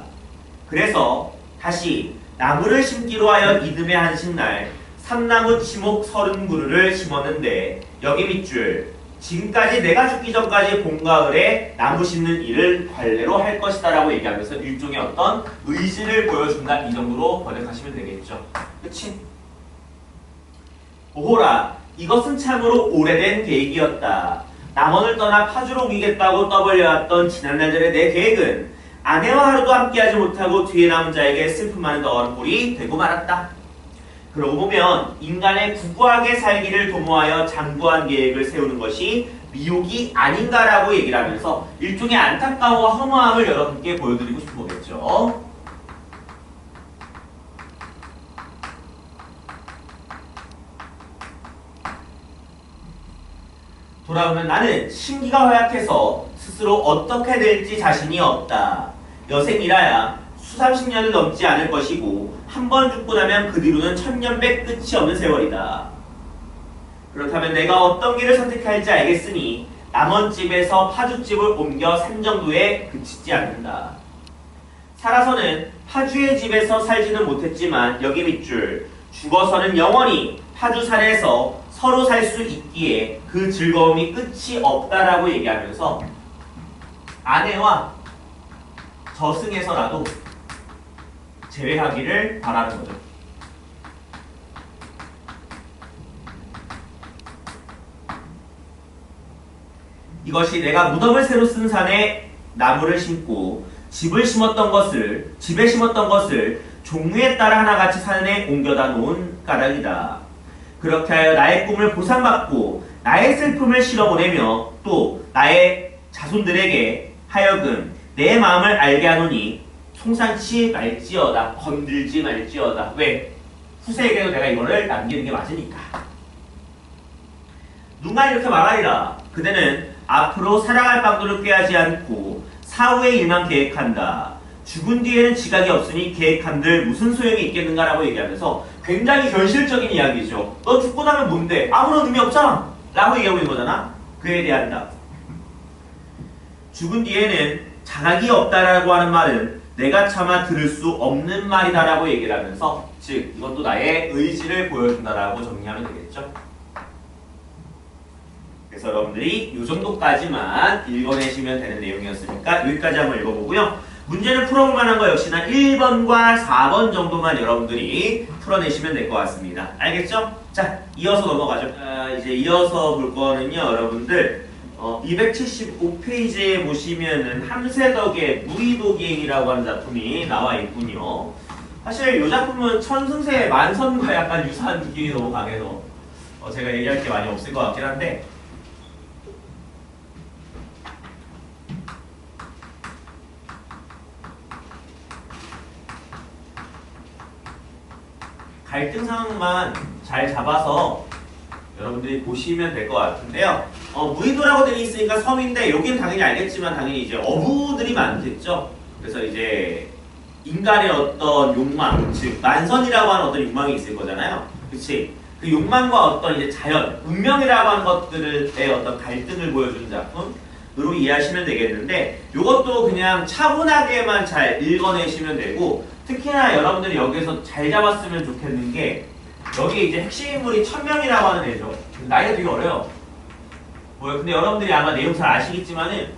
Speaker 1: 그래서 다시 나무를 심기로 하여 이듬해 한식날 삼나무 치목 30그루를 심었는데 여기 밑줄 지금까지 내가 죽기 전까지 봄, 가을에 나무 심는 일을 관례로 할 것이다 라고 얘기하면서 일종의 어떤 의지를 보여준다 이 정도로 번역하시면 되겠죠. 그치? 오호라 이것은 참으로 오래된 계획이었다. 남원을 떠나 파주로 옮기겠다고 떠벌려왔던 지난날들의 내 계획은 아내와 하루도 함께하지 못하고 뒤에 남은 자에게 슬픔만은 더한 꼴이 되고 말았다. 그러고 보면 인간의 구구하게 살기를 도모하여 장구한 계획을 세우는 것이 미혹이 아닌가라고 얘기를 하면서 일종의 안타까움과 허무함을 여러분께 보여드리고 싶은 거겠죠. 돌아오면 나는 심기가 허약해서 스스로 어떻게 될지 자신이 없다. 여생이라야 수삼십년을 넘지 않을 것이고 한 번 죽고 나면 그 뒤로는 천년백 끝이 없는 세월이다. 그렇다면 내가 어떤 길을 선택할지 알겠으니 남원집에서 파주집을 옮겨 산 정도에 그치지 않는다. 살아서는 파주의 집에서 살지는 못했지만 여기 밑줄 죽어서는 영원히 파주산에서 서로 살 수 있기에 그 즐거움이 끝이 없다라고 얘기하면서 아내와 저승에서라도 제외하기를 바라는 거죠. 이것이 내가 무덤을 새로 쓴 산에 나무를 심고 집에 심었던 것을 종류에 따라 하나같이 산에 옮겨다 놓은 까닭이다. 그렇게 하여 나의 꿈을 보상받고 나의 슬픔을 실어보내며 또 나의 자손들에게 하여금 내 마음을 알게 하노니 송상치 말지어다. 건들지 말지어다. 왜? 후세에게도 내가 이거를 남기는 게 맞으니까. 누가 이렇게 말하리라. 그대는 앞으로 살아갈 방도를 꾀하지 않고 사후의 일만 계획한다. 죽은 뒤에는 지각이 없으니 계획한들 무슨 소용이 있겠는가라고 얘기하면서 굉장히 현실적인 이야기죠. 너 죽고 나면 뭔데? 아무런 의미 없잖아. 라고 얘기하고 있는 거잖아. 그에 대한 답. 죽은 뒤에는 자각이 없다라고 하는 말은 내가 차마 들을 수 없는 말이다라고 얘기를 하면서 즉 이것도 나의 의지를 보여준다라고 정리하면 되겠죠. 그래서 여러분들이 이 정도까지만 읽어내시면 되는 내용이었으니까 여기까지 한번 읽어보고요. 문제를 풀어볼 만한 거 역시나 1번과 4번 정도만 여러분들이 풀어내시면 될 것 같습니다. 알겠죠? 자, 이어서 넘어가죠. 이제 이어서 볼 거는요, 여러분들 275페이지에 보시면은 함세덕의 무의도기행이라고 하는 작품이 나와 있군요. 사실 이 작품은 천승세의 만선과 약간 유사한 느낌이 너무 강해서 제가 얘기할 게 많이 없을 것 같긴 한데 갈등 상황만 잘 잡아서 여러분들이 보시면 될 것 같은데요. 무의도라고 되어 있으니까 섬인데 여기는 당연히 알겠지만 당연히 이제 어부들이 많겠죠. 그래서 이제 인간의 어떤 욕망, 즉 만선이라고 하는 어떤 욕망이 있을 거잖아요. 그치? 그 욕망과 어떤 이제 자연, 운명이라고 하는 것들의 어떤 갈등을 보여주는 작품으로 이해하시면 되겠는데 이것도 그냥 차분하게만 잘 읽어내시면 되고 특히나 여러분들이 여기서 잘 잡았으면 좋겠는 게 여기 이제 핵심 인물이 천명이라고 하는 애죠. 나이가 되게 어려요. 근데 여러분들이 아마 내용 잘 아시겠지만은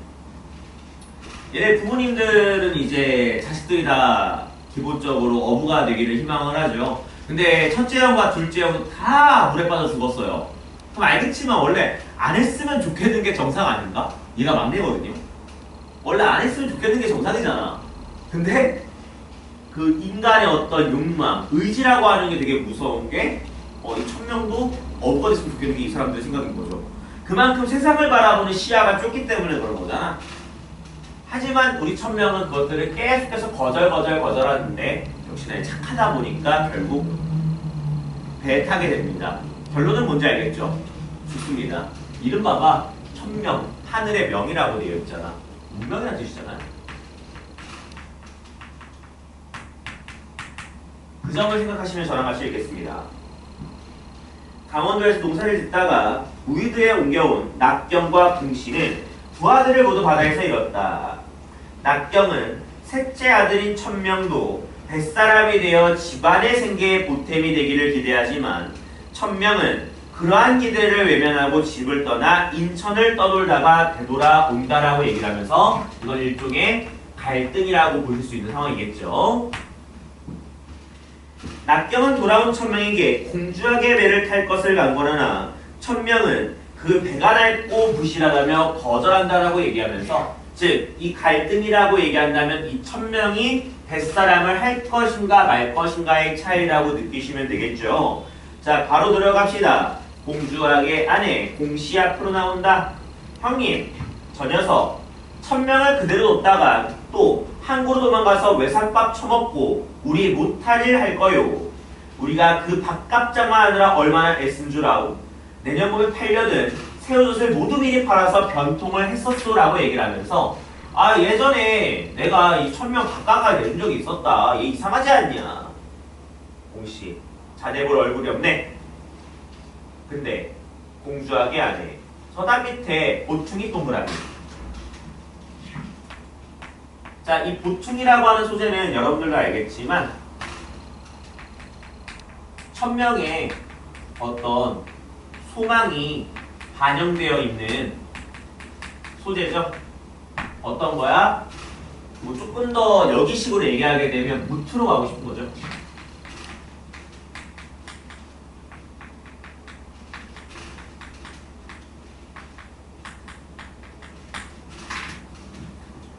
Speaker 1: 얘네 부모님들은 이제 자식들이 다 기본적으로 어부가 되기를 희망을 하죠. 근데 첫째 형과 둘째 형은 다 물에 빠져 죽었어요. 그럼 알겠지만 원래 안 했으면 좋겠는 게 정상 아닌가? 얘가 막내거든요. 원래 안 했으면 좋겠는 게 정상이잖아. 근데 그 인간의 어떤 욕망, 의지라고 하는 게 되게 무서운 게 이 천명도 없어졌으면 좋겠는 게 이 사람들의 생각인 거죠. 그만큼 세상을 바라보는 시야가 좁기 때문에 그런 거잖아. 하지만 우리 천명은 그것들을 계속해서 거절하는데 역시나 착하다 보니까 결국 배에 타게 됩니다. 결론은 뭔지 알겠죠? 좋습니다. 이름 봐봐. 천명, 하늘의 명이라고 되어 있잖아. 운명이라는 뜻이잖아요. 그 점을 생각하시면 저랑 같이 읽겠습니다. 강원도에서 농사를 짓다가 우이드에 옮겨온 낙경과 궁씨는 두 아들을 모두 바다에서 잃었다. 낙경은 셋째 아들인 천명도 뱃사람이 되어 집안의 생계의 보탬이 되기를 기대하지만 천명은 그러한 기대를 외면하고 집을 떠나 인천을 떠돌다가 되돌아온다라고 얘기를 하면서 이건 일종의 갈등이라고 볼 수 있는 상황이겠죠. 낙경은 돌아온 천명에게 공주에게 배를 탈 것을 강권하나 천명은 그 배가 낡고 부실하다며 거절한다라고 얘기하면서 즉 이 갈등이라고 얘기한다면 이 천명이 뱃사람을 할 것인가 말 것인가의 차이라고 느끼시면 되겠죠. 자, 바로 들어갑시다. 공주에게 아내 공씨 앞으로 나온다. 형님, 저 녀석 천명을 그대로 뒀다가 또 항구로 도망가서 외상밥 처먹고 우리 못할 일 할 거요. 우리가 그 밥값장만 하느라 얼마나 애쓴 줄 아오. 내년 봄에 팔려든 새우젓을 모두 미리 팔아서 변통을 했었소라고 얘기를 하면서 예전에 내가 이 천명 바깥까지 낸 적이 있었다. 얘 이상하지 않냐. 공씨, 자네 볼 얼굴이 없네. 근데 공주에게 아내 서단 밑에 보충이 동그라미. 자, 이 보충이라고 하는 소재는 여러분들도 알겠지만 천명의 어떤 소망이 반영되어 있는 소재죠. 어떤 거야? 뭐 조금 더 여기식으로 얘기하게 되면 무트로 가고 싶은 거죠.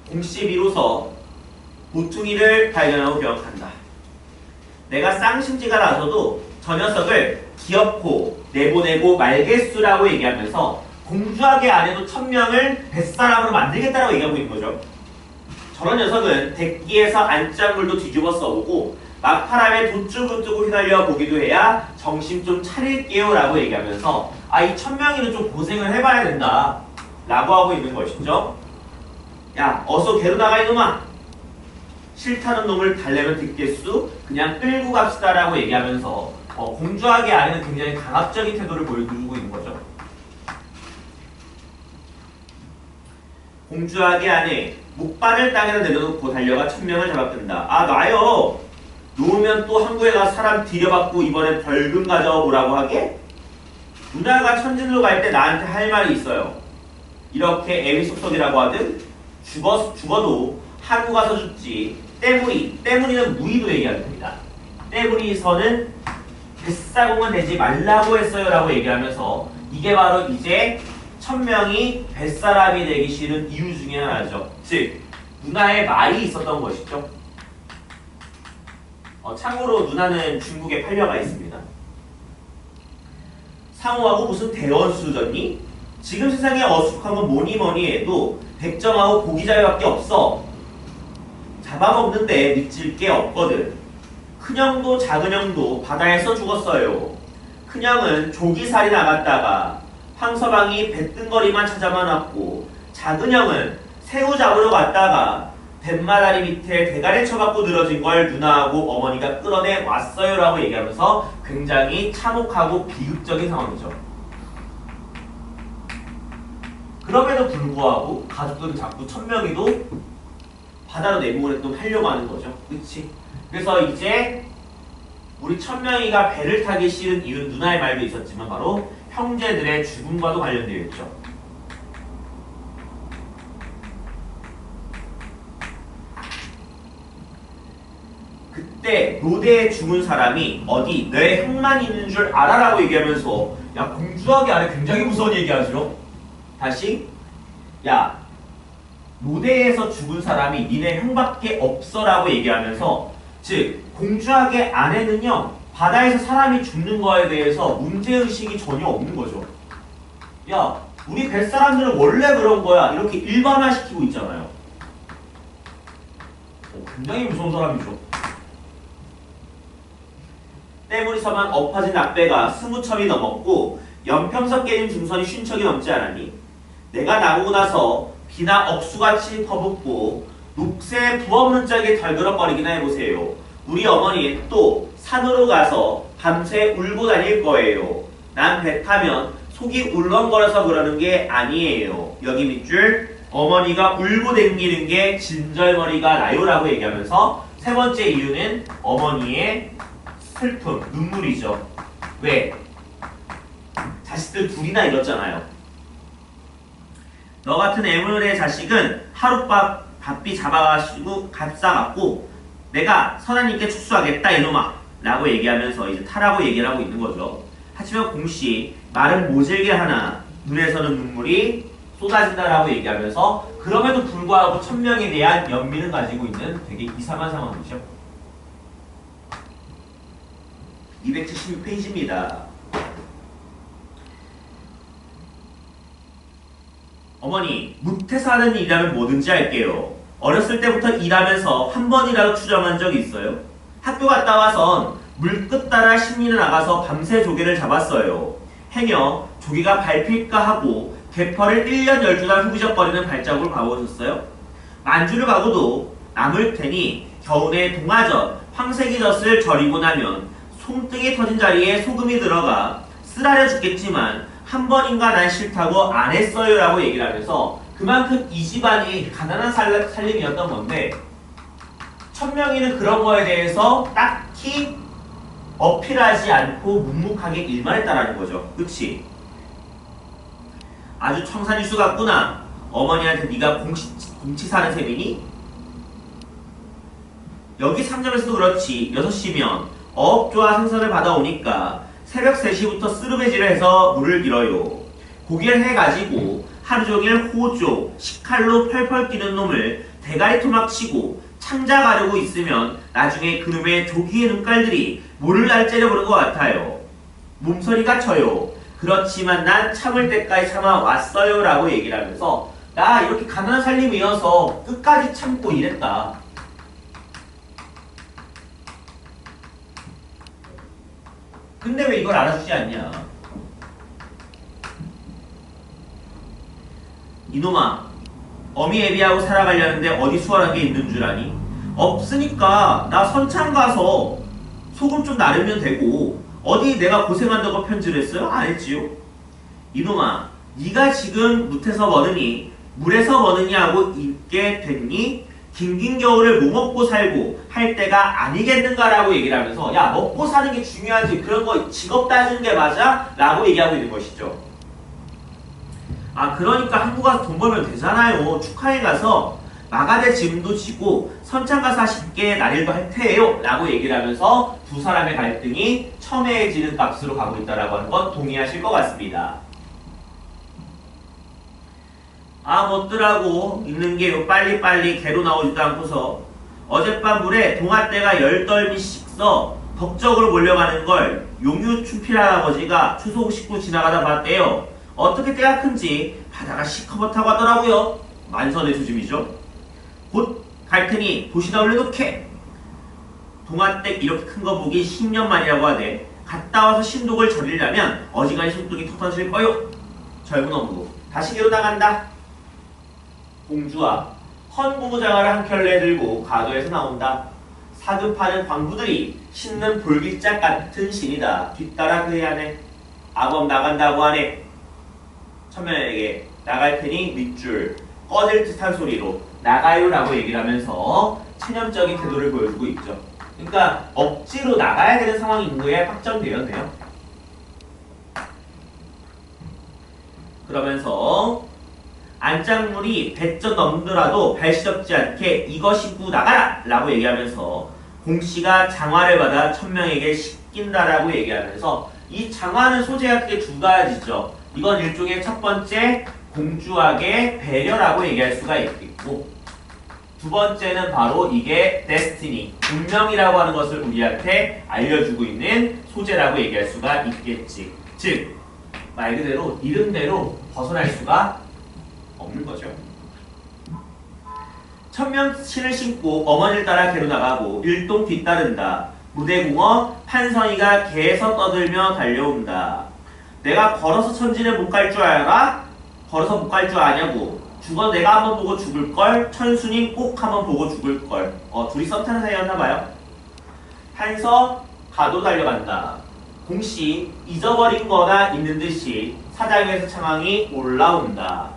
Speaker 1: 공씨 비로소 보충이를 발견하고 기억한다. 내가 쌍심지가 나서도 저 녀석을 기어코 내보내고 말겠수라고 얘기하면서 공주에게 아내도 천명을 뱃사람으로 만들겠다라고 얘기하고 있는 거죠. 저런 녀석은 대기에서 안짝물도 뒤집어 써보고 막파람에 돛주부뚜고 휘날려 보기도 해야 정신 좀 차릴게요 라고 얘기하면서 이 천명이는 좀 고생을 해봐야 된다 라고 하고 있는 것이죠. 야, 어서 개로 나가 이놈아. 싫다는 놈을 달래면 듣겠수? 그냥 끌고 갑시다 라고 얘기하면서 공주에게 아내는 굉장히 강압적인 태도를 보여주고 있는 거죠. 공주에게 아내 목발을 땅에다 내려놓고 달려가 천명을 잡아든다. 나요. 놓으면 또 항구에 가 사람 들여받고 이번엔 벌금 가져오라고 하게? 누나가 천진으로 갈 때 나한테 할 말이 있어요. 이렇게 애미속속이라고 하든 죽어도 항구 가서 죽지. 때문이는 무의도 얘기하는 겁니다. 때문이서는 뱃사공은 되지 말라고 했어요 라고 얘기하면서 이게 바로 이제 천명이 뱃사람이 되기 싫은 이유 중에 하나죠. 즉 누나의 말이 있었던 것이죠. 참고로 누나는 중국에 팔려가 있습니다. 상호하고 무슨 대원수졌니? 지금 세상에 어숙한 건 뭐니 해도 백점하고 고기자회밖에 없어. 잡아먹는데 믿질 게 없거든. 큰형도 작은형도 바다에서 죽었어요. 큰형은 조기살이 나갔다가 황서방이 뱃등거리만 찾아만 왔고 작은형은 새우 잡으러 갔다가 뱃마다리 밑에 대가리 쳐갖고 늘어진 걸 누나하고 어머니가 끌어내 왔어요 라고 얘기하면서 굉장히 참혹하고 비극적인 상황이죠. 그럼에도 불구하고 가족들은 자꾸 천명이도 바다로 내보내도 하려고 하는 거죠. 그치? 그래서 이제 우리 천명이가 배를 타기 싫은 이유는 누나의 말도 있었지만 바로 형제들의 죽음과도 관련되어 있죠. 그때 노대에 죽은 사람이 어디 내 형만 있는 줄 알아라고 얘기하면서 야, 공주하기 안에 굉장히 무서운 얘기하죠. 다시. 야, 노대에서 죽은 사람이 니네 형밖에 없어라고 얘기하면서, 즉 공주하게 안에는요 바다에서 사람이 죽는 거에 대해서 문제의식이 전혀 없는 거죠. 야, 우리 뱃사람들은 원래 그런 거야 이렇게 일반화시키고 있잖아요. 굉장히 무서운 사람이죠. 때문에서만 엎어진 낙배가 20척이 넘었고 연평서 깨진 중선이 50척이 넘지 않았니? 내가 나오고 나서 비나 억수같이 퍼붓고 녹새 부없는 짝에 덜그럭거리기나 해보세요. 우리 어머니는 또 산으로 가서 밤새 울고 다닐 거예요. 난 배 타면 속이 울렁거려서 그러는 게 아니에요. 여기 밑줄 어머니가 울고 댕기는 게 진절머리가 나요라고 얘기하면서 세 번째 이유는 어머니의 슬픔, 눈물이죠. 왜? 자식들 둘이나 잃었잖아요. 너 같은 애물의 자식은 하룻밤 바삐 잡아가시고 갓싸갖고 내가 선하님께 축수하겠다 이놈아 라고 얘기하면서 이제 타라고 얘기를 하고 있는 거죠. 하지만 공씨 말은 모질게 하나 눈에서는 눈물이 쏟아진다라고 얘기하면서 그럼에도 불구하고 천명에 대한 연민을 가지고 있는 되게 이상한 상황이죠. 276페이지입니다. 어머니, 무태서 하는 일이라면 뭐든지 할게요. 어렸을 때부터 일하면서 한 번이라도 추정한 적이 있어요? 학교 갔다 와선 물끝 따라 심리를 나가서 밤새 조개를 잡았어요. 행여 조개가 밟힐까 하고 개펄을 1년 12달 후비적거리는 발자국을 봐보셨어요? 만주를 가고도 남을 테니 겨우내 동화젓, 황색이젓을 절이고 나면 손등이 터진 자리에 소금이 들어가 쓰라려 죽겠지만 한 번인가 난 싫다고 안 했어요 라고 얘기를 하면서 그만큼 이 집안이 가난한 살림이었던 건데 천명이는 그런 거에 대해서 딱히 어필하지 않고 묵묵하게 일만 했다라는 거죠. 그치? 아주 청산일수 같구나. 어머니한테 네가 공치 사는 셈이니? 여기 상점에서도 그렇지. 6시면 어업조화 생선을 받아오니까 새벽 3시부터 쓰르베지를 해서 물을 길어요. 고기를 해가지고 하루종일 호조, 식칼로 펄펄 뛰는 놈을 대가리 토막치고 창자 가르고 있으면 나중에 그놈의 조기의 눈깔들이 모를 날 째려보는 것 같아요. 몸서리가 쳐요. 그렇지만 난 참을 때까지 참아왔어요 라고 얘기를 하면서 나 이렇게 가난한 살림이어서 끝까지 참고 일했다. 근데 왜 이걸 알아주지 않냐? 이놈아, 어미 애비하고 살아가려는데 어디 수월한 게 있는 줄 아니? 없으니까 나 선창 가서 소금 좀 나르면 되고 어디 내가 고생한다고 편지를 했어요? 안 했지요? 이놈아, 네가 지금 묻에서 뭐느니 물에서 뭐느니 하고 있게 됐니? 긴긴 겨울을 뭐 먹고 살고 할 때가 아니겠는가 라고 얘기를 하면서 야, 먹고 사는 게 중요하지 그런 거 직업 따지는 게 맞아? 라고 얘기하고 있는 것이죠. 아, 그러니까 한국 가서 돈 벌면 되잖아요. 축하해 가서 마가대 짐도 지고 선창 가서 쉽게 날일도 할 테예요 라고 얘기를 하면서 두 사람의 갈등이 첨예해지는 값으로 가고 있다라고 하는 건 동의하실 것 같습니다. 아, 뭐더라고 있는 게 빨리빨리 개로 나오지도 않고서 어젯밤 물에 동아떼가 10덜미씩 써 덕적으로 몰려가는 걸 용유춘필 할아버지가 추석 식구 지나가다 봤대요. 어떻게 때가 큰지 바다가 시커멓다고 하더라고요. 만선의 수짐이죠. 곧 갈 테니 도시나 올려놓게. 동아댁 이렇게 큰 거 보기 10년 만이라고 하대. 갔다 와서 신독을 절이려면 어지간히 손등이 터터질 거요. 젊은 어부 다시 개로 나간다. 공주와 헌고무장화를 한 켤레 들고 가도에서 나온다. 사급하는 광부들이 신는 볼깃짝 같은 신이다. 뒤따라 그의 하네. 아범 나간다고 하네. 천명에게 나갈 테니 밑줄 꺼질 듯한 소리로 나가요 라고 얘기를 하면서 체념적인 태도를 보여주고 있죠. 그러니까 억지로 나가야 되는 상황인 거에 확정되었네요. 그러면서 안짝물이 배쩍 넘더라도 발 시렵지 않게 이거 씻고 나가라 라고 얘기하면서 공씨가 장화를 받아 천명에게 씻긴다라고 얘기하면서 이 장화는 소재가 크게 두 가지죠. 이건 일종의 첫 번째 공주학의 배려라고 얘기할 수가 있겠고, 두 번째는 바로 이게 데스티니, 운명이라고 하는 것을 우리한테 알려주고 있는 소재라고 얘기할 수가 있겠지. 즉, 말 그대로 이름대로 벗어날 수가 없는 거죠. 천명신을 신고 어머니를 따라 개로 나가고 일동 뒤따른다. 무대궁어 판선이가 개에서 떠들며 달려온다. 내가 걸어서 천지를 못 갈 줄 알아? 걸어서 못 갈 줄 아냐고. 죽어 내가 한번 보고 죽을걸? 천순이 꼭 한번 보고 죽을걸. 둘이 썸 타는 사이였나봐요. 한서 가도 달려간다. 공씨 잊어버린 거나 있는 듯이 사당에서 창왕이 올라온다.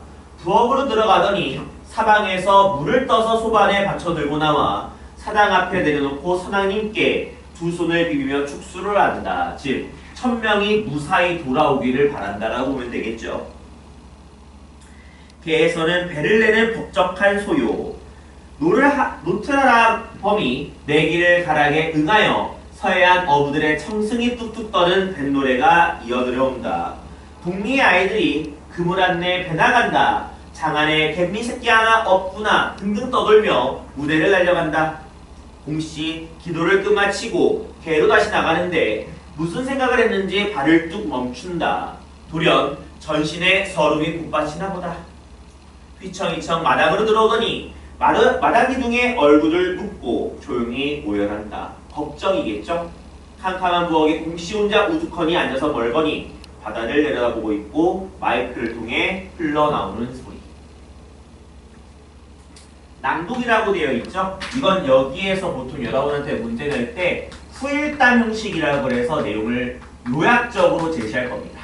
Speaker 1: 부엌으로 들어가더니 사방에서 물을 떠서 소반에 받쳐 들고 나와 사당 앞에 내려놓고 선왕님께 두 손을 비비며 축수를 한다. 즉 천명이 무사히 돌아오기를 바란다라고 보면 되겠죠. 개에서는 배를 내는 법적한 소요. 노트라라 범이 내기를 가락에 응하여 서해안 어부들의 청승이 뚝뚝 떠는 뱃노래가 이어들어온다. 동리의 아이들이 그물 안내 배 나간다. 장안에 개미 새끼 하나 없구나 등등 떠돌며 무대를 달려간다. 공씨 기도를 끝마치고 개로 다시 나가는데 무슨 생각을 했는지 발을 뚝 멈춘다. 돌연 전신에 서름이 북받치나 보다. 휘청휘청 마당으로 들어오더니 마당 기둥에 얼굴을 묻고 조용히 오열한다. 걱정이겠죠? 캄캄한 부엌에 공씨 혼자 우두커니 앉아서 멀거니 바다를 내려다보고 있고 마이크를 통해 흘러나오는 소리. 낭독이라고 되어 있죠? 이건 여기에서 보통 여러분한테 문제 낼 때 후일담 형식이라고 해서 내용을 요약적으로 제시할 겁니다.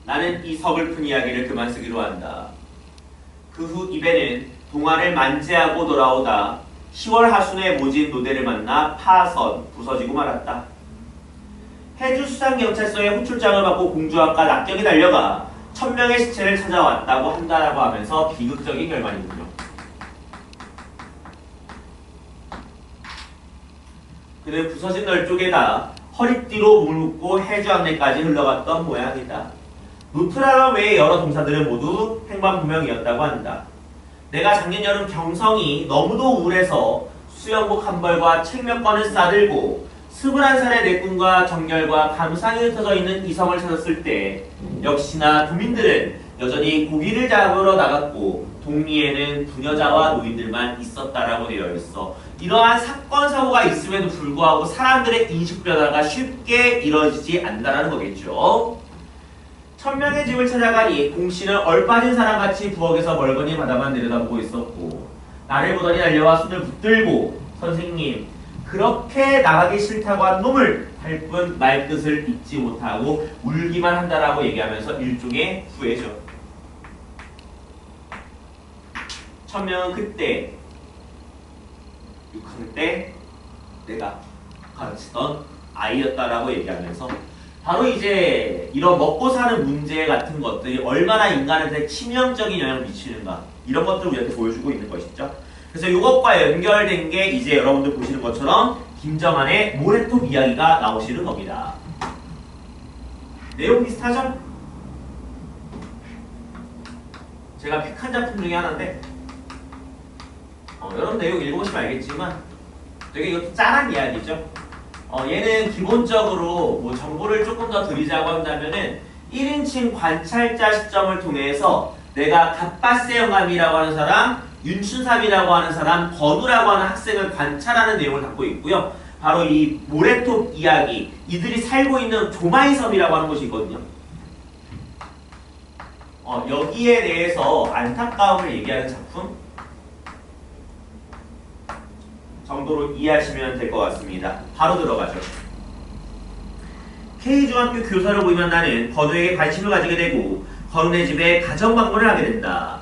Speaker 1: 나는 이 서글픈 이야기를 그만 쓰기로 한다. 그 후 입에는 동화를 만지하고 돌아오다 10월 하순에 모진 노대를 만나 파선 부서지고 말았다. 해주 수상경찰서에 호출장을 받고 공주학과 낙경이 달려가 1000명의 시체를 찾아왔다고 한다라고 하면서 비극적인 결말이군요. 그는 부서진 널 쪽에다 허리띠로 몸을 묶고 해주 항내까지 흘러갔던 모양이다. 노트라라 외의 여러 동사들은 모두 행방불명이었다고 한다. 내가 작년 여름 경성이 너무도 우울해서 수영복 한 벌과 책 몇 권을 싸들고 21살의 내 꿈과 정열과 감상이 흩어져 있는 이성을 찾았을 때 역시나 도민들은 여전히 고기를 잡으러 나갔고 동리에는 부녀자와 노인들만 있었다라고 되어 있어. 이러한 사건 사고가 있음에도 불구하고 사람들의 인식 변화가 쉽게 이루어지지 않는다는 거겠죠. 1000명의 집을 찾아가니 공씨는 얼빠진 사람같이 부엌에서 멀거니 바다만 내려다보고 있었고 나를 보더니 달려와 손을 붙들고 선생님 그렇게 나가기 싫다고 한 놈을 할 뿐 말뜻을 잊지 못하고 울기만 한다라고 얘기하면서 일종의 후회죠. 1000명은 그때 6학년 때 내가 가르치던 아이였다라고 얘기하면서 바로 이제 이런 먹고 사는 문제 같은 것들이 얼마나 인간한테 치명적인 영향을 미치는가 이런 것들을 우리한테 보여주고 있는 것이죠. 그래서 이것과 연결된 게 이제 여러분들 보시는 것처럼 김정한의 모래톱 이야기가 나오시는 겁니다. 내용 비슷하죠? 제가 픽한 작품 중에 하나인데 여러분 내용 읽어보시면 알겠지만 되게 이것도 짠한 이야기죠. 얘는 기본적으로 뭐 정보를 조금 더 드리자고 한다면은 1인칭 관찰자 시점을 통해서 내가 갓바세 영감이라고 하는 사람, 윤춘삼이라고 하는 사람, 건우라고 하는 학생을 관찰하는 내용을 갖고 있고요. 바로 이 모래톱 이야기, 이들이 살고 있는 조마이섬이라고 하는 곳이 있거든요. 여기에 대해서 안타까움을 얘기하는 작품 정도로 이해하시면 될 것 같습니다. 바로 들어가죠. K중학교 교사로 보이면 나는 건우에게 관심을 가지게 되고 건우네 집에 가정 방문을 하게 된다.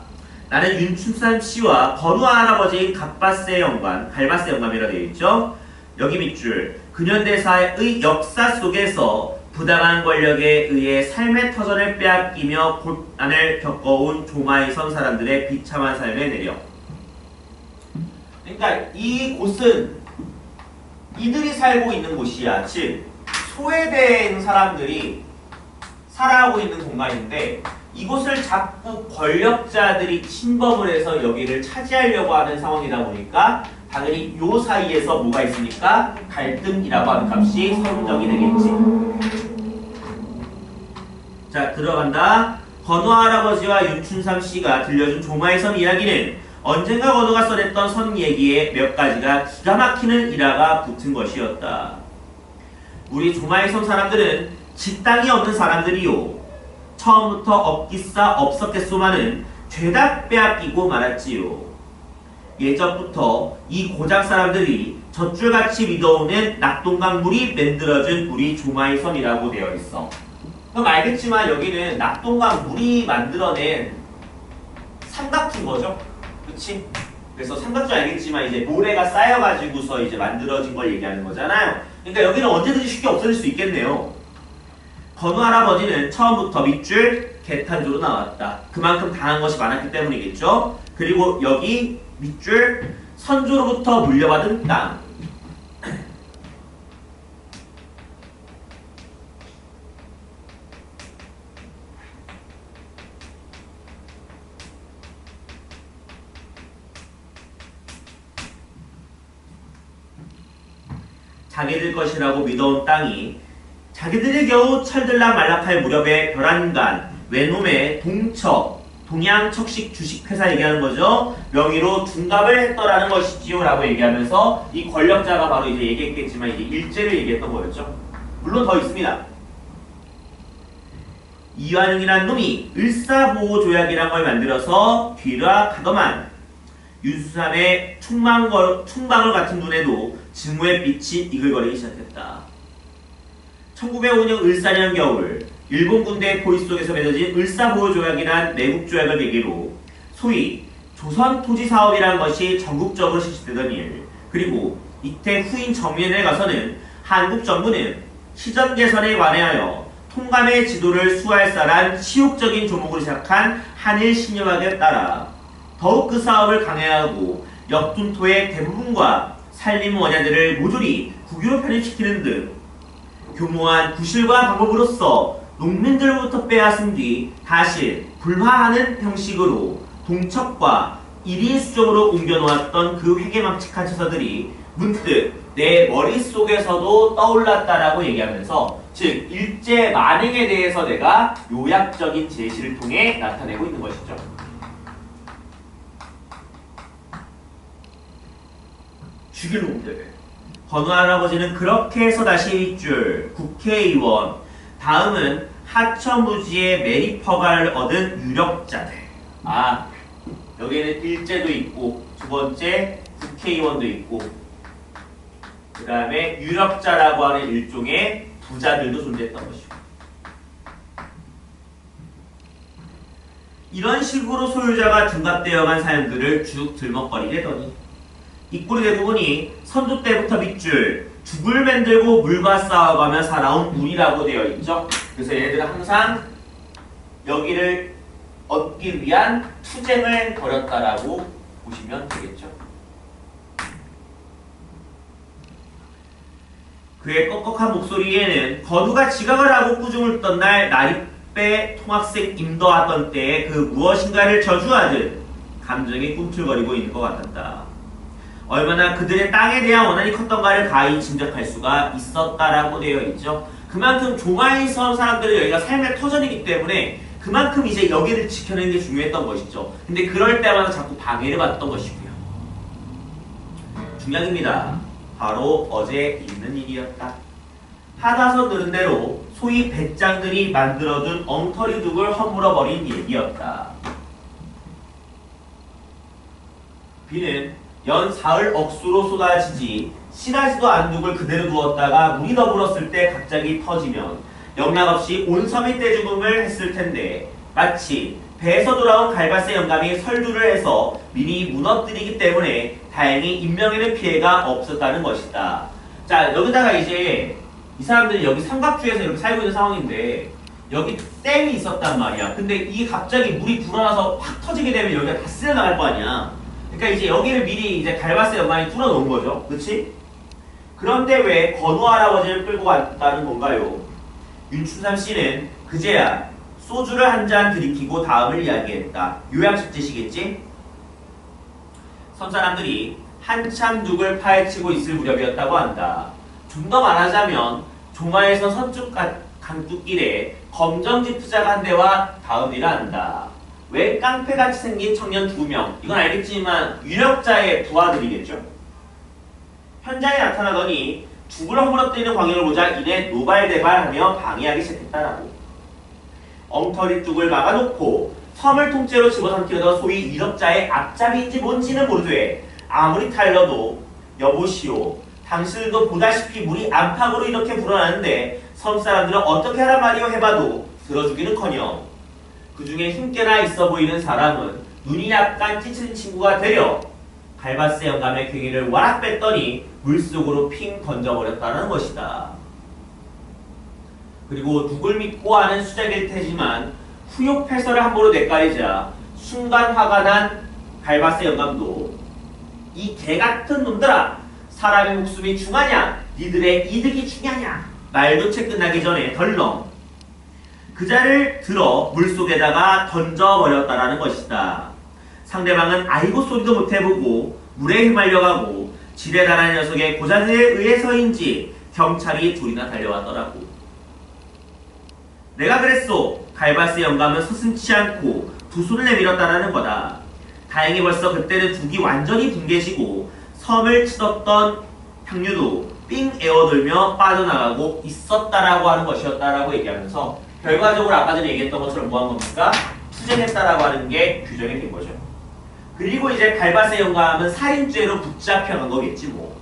Speaker 1: 나는 윤춘삼 씨와 건우 할아버지인 갓바세 영감, 갈바세 영감이라 되어 있죠. 여기 밑줄 근현대사의 역사 속에서 부당한 권력에 의해 삶의 터전을 빼앗기며 고난을 겪어온 조마이섬 사람들의 비참한 삶의 내력. 그러니까 이 곳은 이들이 살고 있는 곳이야. 즉 소외된 사람들이 살아가고 있는 공간인데 이곳을 자꾸 권력자들이 침범을 해서 여기를 차지하려고 하는 상황이다 보니까 당연히 요 사이에서 뭐가 있으니까 갈등이라고 하는 값이 설문적이 되겠지. 자, 들어간다. 건우 할아버지와 윤춘삼 씨가 들려준 조마의 섬 이야기는 언젠가 건우가 써냈던 섬 얘기에 몇 가지가 기가 막히는 일화가 붙은 것이었다. 우리 조마의 섬 사람들은 직당이 없는 사람들이요. 처음부터 없기싸 없었겠소만은 죄다 빼앗기고 말았지요. 예전부터 이 고장 사람들이 젖줄같이 믿어오는 낙동강물이 만들어준 우리 조마의 섬이라고 되어 있어. 그럼 알겠지만 여기는 낙동강물이 만들어낸 산 같은 거죠. 그치? 그래서 산 같은 줄 알겠지만 이제 모래가 쌓여가지고서 이제 만들어진 걸 얘기하는 거잖아요. 그러니까 여기는 언제든지 쉽게 없어질 수 있겠네요. 건우 할아버지는 처음부터 밑줄 개탄조로 나왔다. 그만큼 당한 것이 많았기 때문이겠죠. 그리고 여기 밑줄 선조로부터 물려받은 땅. 자기들 것이라고 믿어온 땅이 자기들이 겨우 철들락 말락할 무렵에 벼란간 외놈의 동척 동양척식 주식회사 얘기하는 거죠. 명의로 둔갑을 했더라는 것이지요 라고 얘기하면서 이 권력자가 바로 이제 얘기했겠지만 이제 일제를 얘기했던 거였죠. 물론 더 있습니다. 이완용이라는 놈이 을사보호조약이란 걸 만들어서 뒤락하더만 윤수삼의 총방울 같은 눈에도 증오의 빛이 이글거리기 시작했다. 1905년 을사년 겨울 일본 군대의 포위 속에서 맺어진 을사보호조약이란 내국조약을 계기로 소위 조선토지사업이라는 것이 전국적으로 실시되던 일, 그리고 이때 후인 정면에 가서는 한국 정부는 시전 개선에 관하여 통감의 지도를 수활사란 치욕적인 조목으로 시작한 한일 신협약에 따라 더욱 그 사업을 강행하고 역둔토의 대부분과 산림 원야들을 모조리 국유로 편입시키는 등 교모한 구실과 방법으로서 농민들로부터 빼앗은 뒤 다시 불화하는 형식으로 동척과 1인 수정으로 옮겨놓았던 그 회개망측한 처사들이 문득 내 머릿속에서도 떠올랐다라고 얘기하면서 즉 일제 만행에 대해서 내가 요약적인 제시를 통해 나타내고 있는 것이죠. 죽일 놈들. 건우 할아버지는 그렇게 해서 다시 밑줄 국회의원, 다음은 하천부지의 메리퍼가를 얻은 유력자들. 아, 여기에는 일제도 있고 두 번째 국회의원도 있고 그 다음에 유력자라고 하는 일종의 부자들도 존재했던 것이고, 이런 식으로 소유자가 둔갑되어간 사람들을 쭉 들먹거리게 되더니 이 꼴이 대부분이 선조 때부터 밑줄 죽을 만들고 물과 싸워가며 살아온 운이라고 되어 있죠. 그래서 얘네들은 항상 여기를 얻기 위한 투쟁을 벌였다라고 보시면 되겠죠. 그의 꺽꺽한 목소리에는 건우가 지각을 하고 꾸중을 듣던 날 나리배 통학생 임도하던 때에 그 무엇인가를 저주하듯 감정이 꿈틀거리고 있는 것 같았다. 얼마나 그들의 땅에 대한 원한이 컸던가를 가히 짐작할 수가 있었다라고 되어 있죠. 그만큼 조마의 섬 사람들은 여기가 삶의 터전이기 때문에 그만큼 이제 여기를 지켜내는 게 중요했던 것이죠. 근데 그럴 때마다 자꾸 방해를 받았던 것이고요. 중요합니다. 바로 어제 있는 일이었다. 하다서 들은 대로 소위 배짱들이 만들어둔 엉터리둑을 허물어버린 얘기였다. 비는 연 사흘 억수로 쏟아지지 씨나지도 않은 둑을 그대로 두었다가 물이 더불었을 때 갑자기 터지면 영락없이 온 섬이 떼죽음을 했을 텐데 마치 배에서 돌아온 갈바세 영감이 설두를 해서 미리 무너뜨리기 때문에 다행히 인명에는 피해가 없었다는 것이다. 자, 여기다가 이제 이 사람들이 여기 삼각주에서 이렇게 살고 있는 상황인데 여기 댐이 있었단 말이야. 근데 이게 갑자기 물이 불어나서 확 터지게 되면 여기가 다 쓸려나갈 거 아니야. 그러니까 그러니까 이제 여기를 미리 이제 갈바스 연감이 뚫어놓은 거죠. 그치? 그런데 왜 건우 할아버지를 끌고 갔다는 건가요? 윤춘삼 씨는 그제야 소주를 한 잔 들이키고 다음을 이야기했다. 요양식 짓이겠지? 선사람들이 한참 둑을 파헤치고 있을 무렵이었다고 한다. 좀 더 말하자면 종화에서 서쪽 강둑길에 검정지 투자가 한 대와 다음이라 한다. 왜 깡패같이 생긴 청년 2명, 이건 알겠지만 유력자의 부하들이겠죠. 현장에 나타나더니 둑을 허물어뜨리는 광경을 보자 이내 노발대발하며 방해하기 시작했다라고. 엉터리 둑을 막아놓고 섬을 통째로 집어삼키려던 소위 유력자의 앞잡이인지 뭔지는 모르되 아무리 타일러도 여보시오, 당신들도 보다시피 물이 안팎으로 이렇게 불어나는데 섬 사람들은 어떻게 하란 말이오 해봐도 들어주기는커녕 그 중에 힘께나 있어 보이는 사람은 눈이 약간 찌친 친구가 되려 갈바스 영감의 괭이를 와락 뺐더니 물속으로 핑 던져버렸다는 것이다. 그리고 누굴 믿고 하는 수작일 테지만 후욕패설을 함부로 내까리자 순간 화가 난 갈바스 영감도 이 개같은 놈들아, 사람의 목숨이 중하냐 니들의 이득이 중요하냐 말도 채 끝나기 전에 덜렁 그자를 들어 물속에다가 던져버렸다라는 것이다. 상대방은 아이고 소리도 못해보고 물에 휘말려가고 지레달한 녀석의 고자세에 의해서인지 경찰이 둘이나 달려왔더라고. 내가 그랬소. 갈바스 영감은 서슴지 않고 두 손을 내밀었다라는 거다. 다행히 벌써 그때는 둑이 완전히 붕괴지고 섬을 치렀던 향유도 삥 에어들며 빠져나가고 있었다라고 하는 것이었다라고 얘기하면서 결과적으로 아까 전에 얘기했던 것처럼 뭐 한 겁니까? 투쟁했다라고 하는 게 규정이 된 거죠. 그리고 이제 갈바스 영감은 살인죄로 붙잡혀간 거겠지 뭐.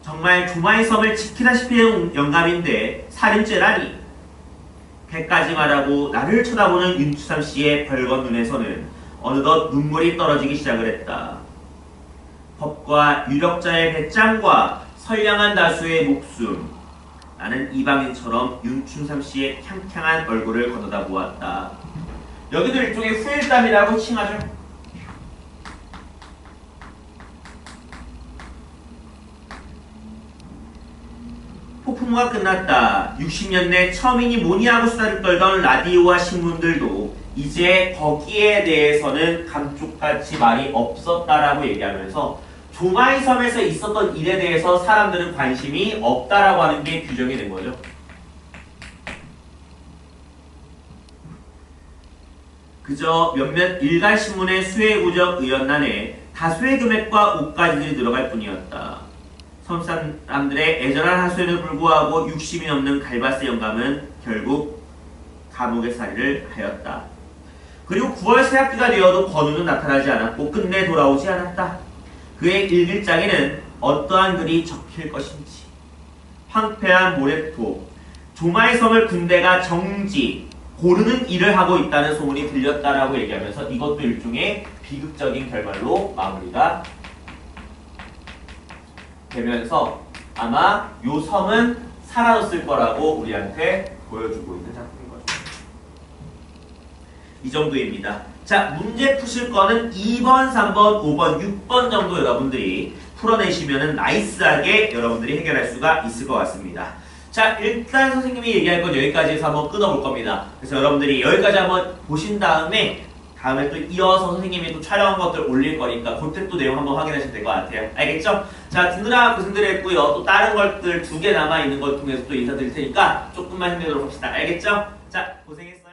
Speaker 1: 정말 조마의 섬을 지키다시피 한 영감인데 살인죄라니. 배까지 말하고 나를 쳐다보는 윤추삼 씨의 벌건 눈에서는 어느덧 눈물이 떨어지기 시작을 했다. 법과 유력자의 배짱과 선량한 다수의 목숨. 나는 이방인처럼 윤춘삼 씨의 향향한 얼굴을 건너다 보았다. 여기도 일종의 후일담이라고 칭하죠. 폭풍우가 끝났다. 60년대 처음이니 뭐니하고 수다를 떨던 라디오와 신문들도 이제 거기에 대해서는 감쪽같이 말이 없었다라고 얘기하면서 조마이 섬에서 있었던 일에 대해서 사람들은 관심이 없다라고 하는 게 규정이 된 거죠. 그저 몇몇 일간신문의 수혜구적 의연란에 다수의 금액과 옷가지들이 들어갈 뿐이었다. 섬 사람들의 애절한 하소연에 불구하고 60이 넘는 갈바스 영감은 결국 감옥에 살이를 하였다. 그리고 9월 새학기가 되어도 건우는 나타나지 않았고 끝내 돌아오지 않았다. 그의 일기장에는 어떠한 글이 적힐 것인지. 황폐한 모래톱, 조마의 섬을 군대가 정지, 고르는 일을 하고 있다는 소문이 들렸다라고 얘기하면서 이것도 일종의 비극적인 결말로 마무리가 되면서 아마 요 섬은 사라졌을 거라고 우리한테 보여주고 있는 작품인 거죠. 이 정도입니다. 자, 문제 푸실 거는 2번, 3번, 5번, 6번 정도 여러분들이 풀어내시면은 나이스하게 여러분들이 해결할 수가 있을 것 같습니다. 자, 일단 선생님이 얘기할 건 여기까지 해서 한번 끊어볼 겁니다. 그래서 여러분들이 여기까지 한번 보신 다음에 또 이어서 선생님이 또 촬영한 것들 올릴 거니까 그때 또 내용 한번 확인하시면 될 것 같아요. 알겠죠? 자, 듣느라 고생들 했고요. 또 다른 것들 2개 남아있는 걸 통해서 또 인사드릴 테니까 조금만 힘내도록 합시다. 알겠죠? 자, 고생했어요.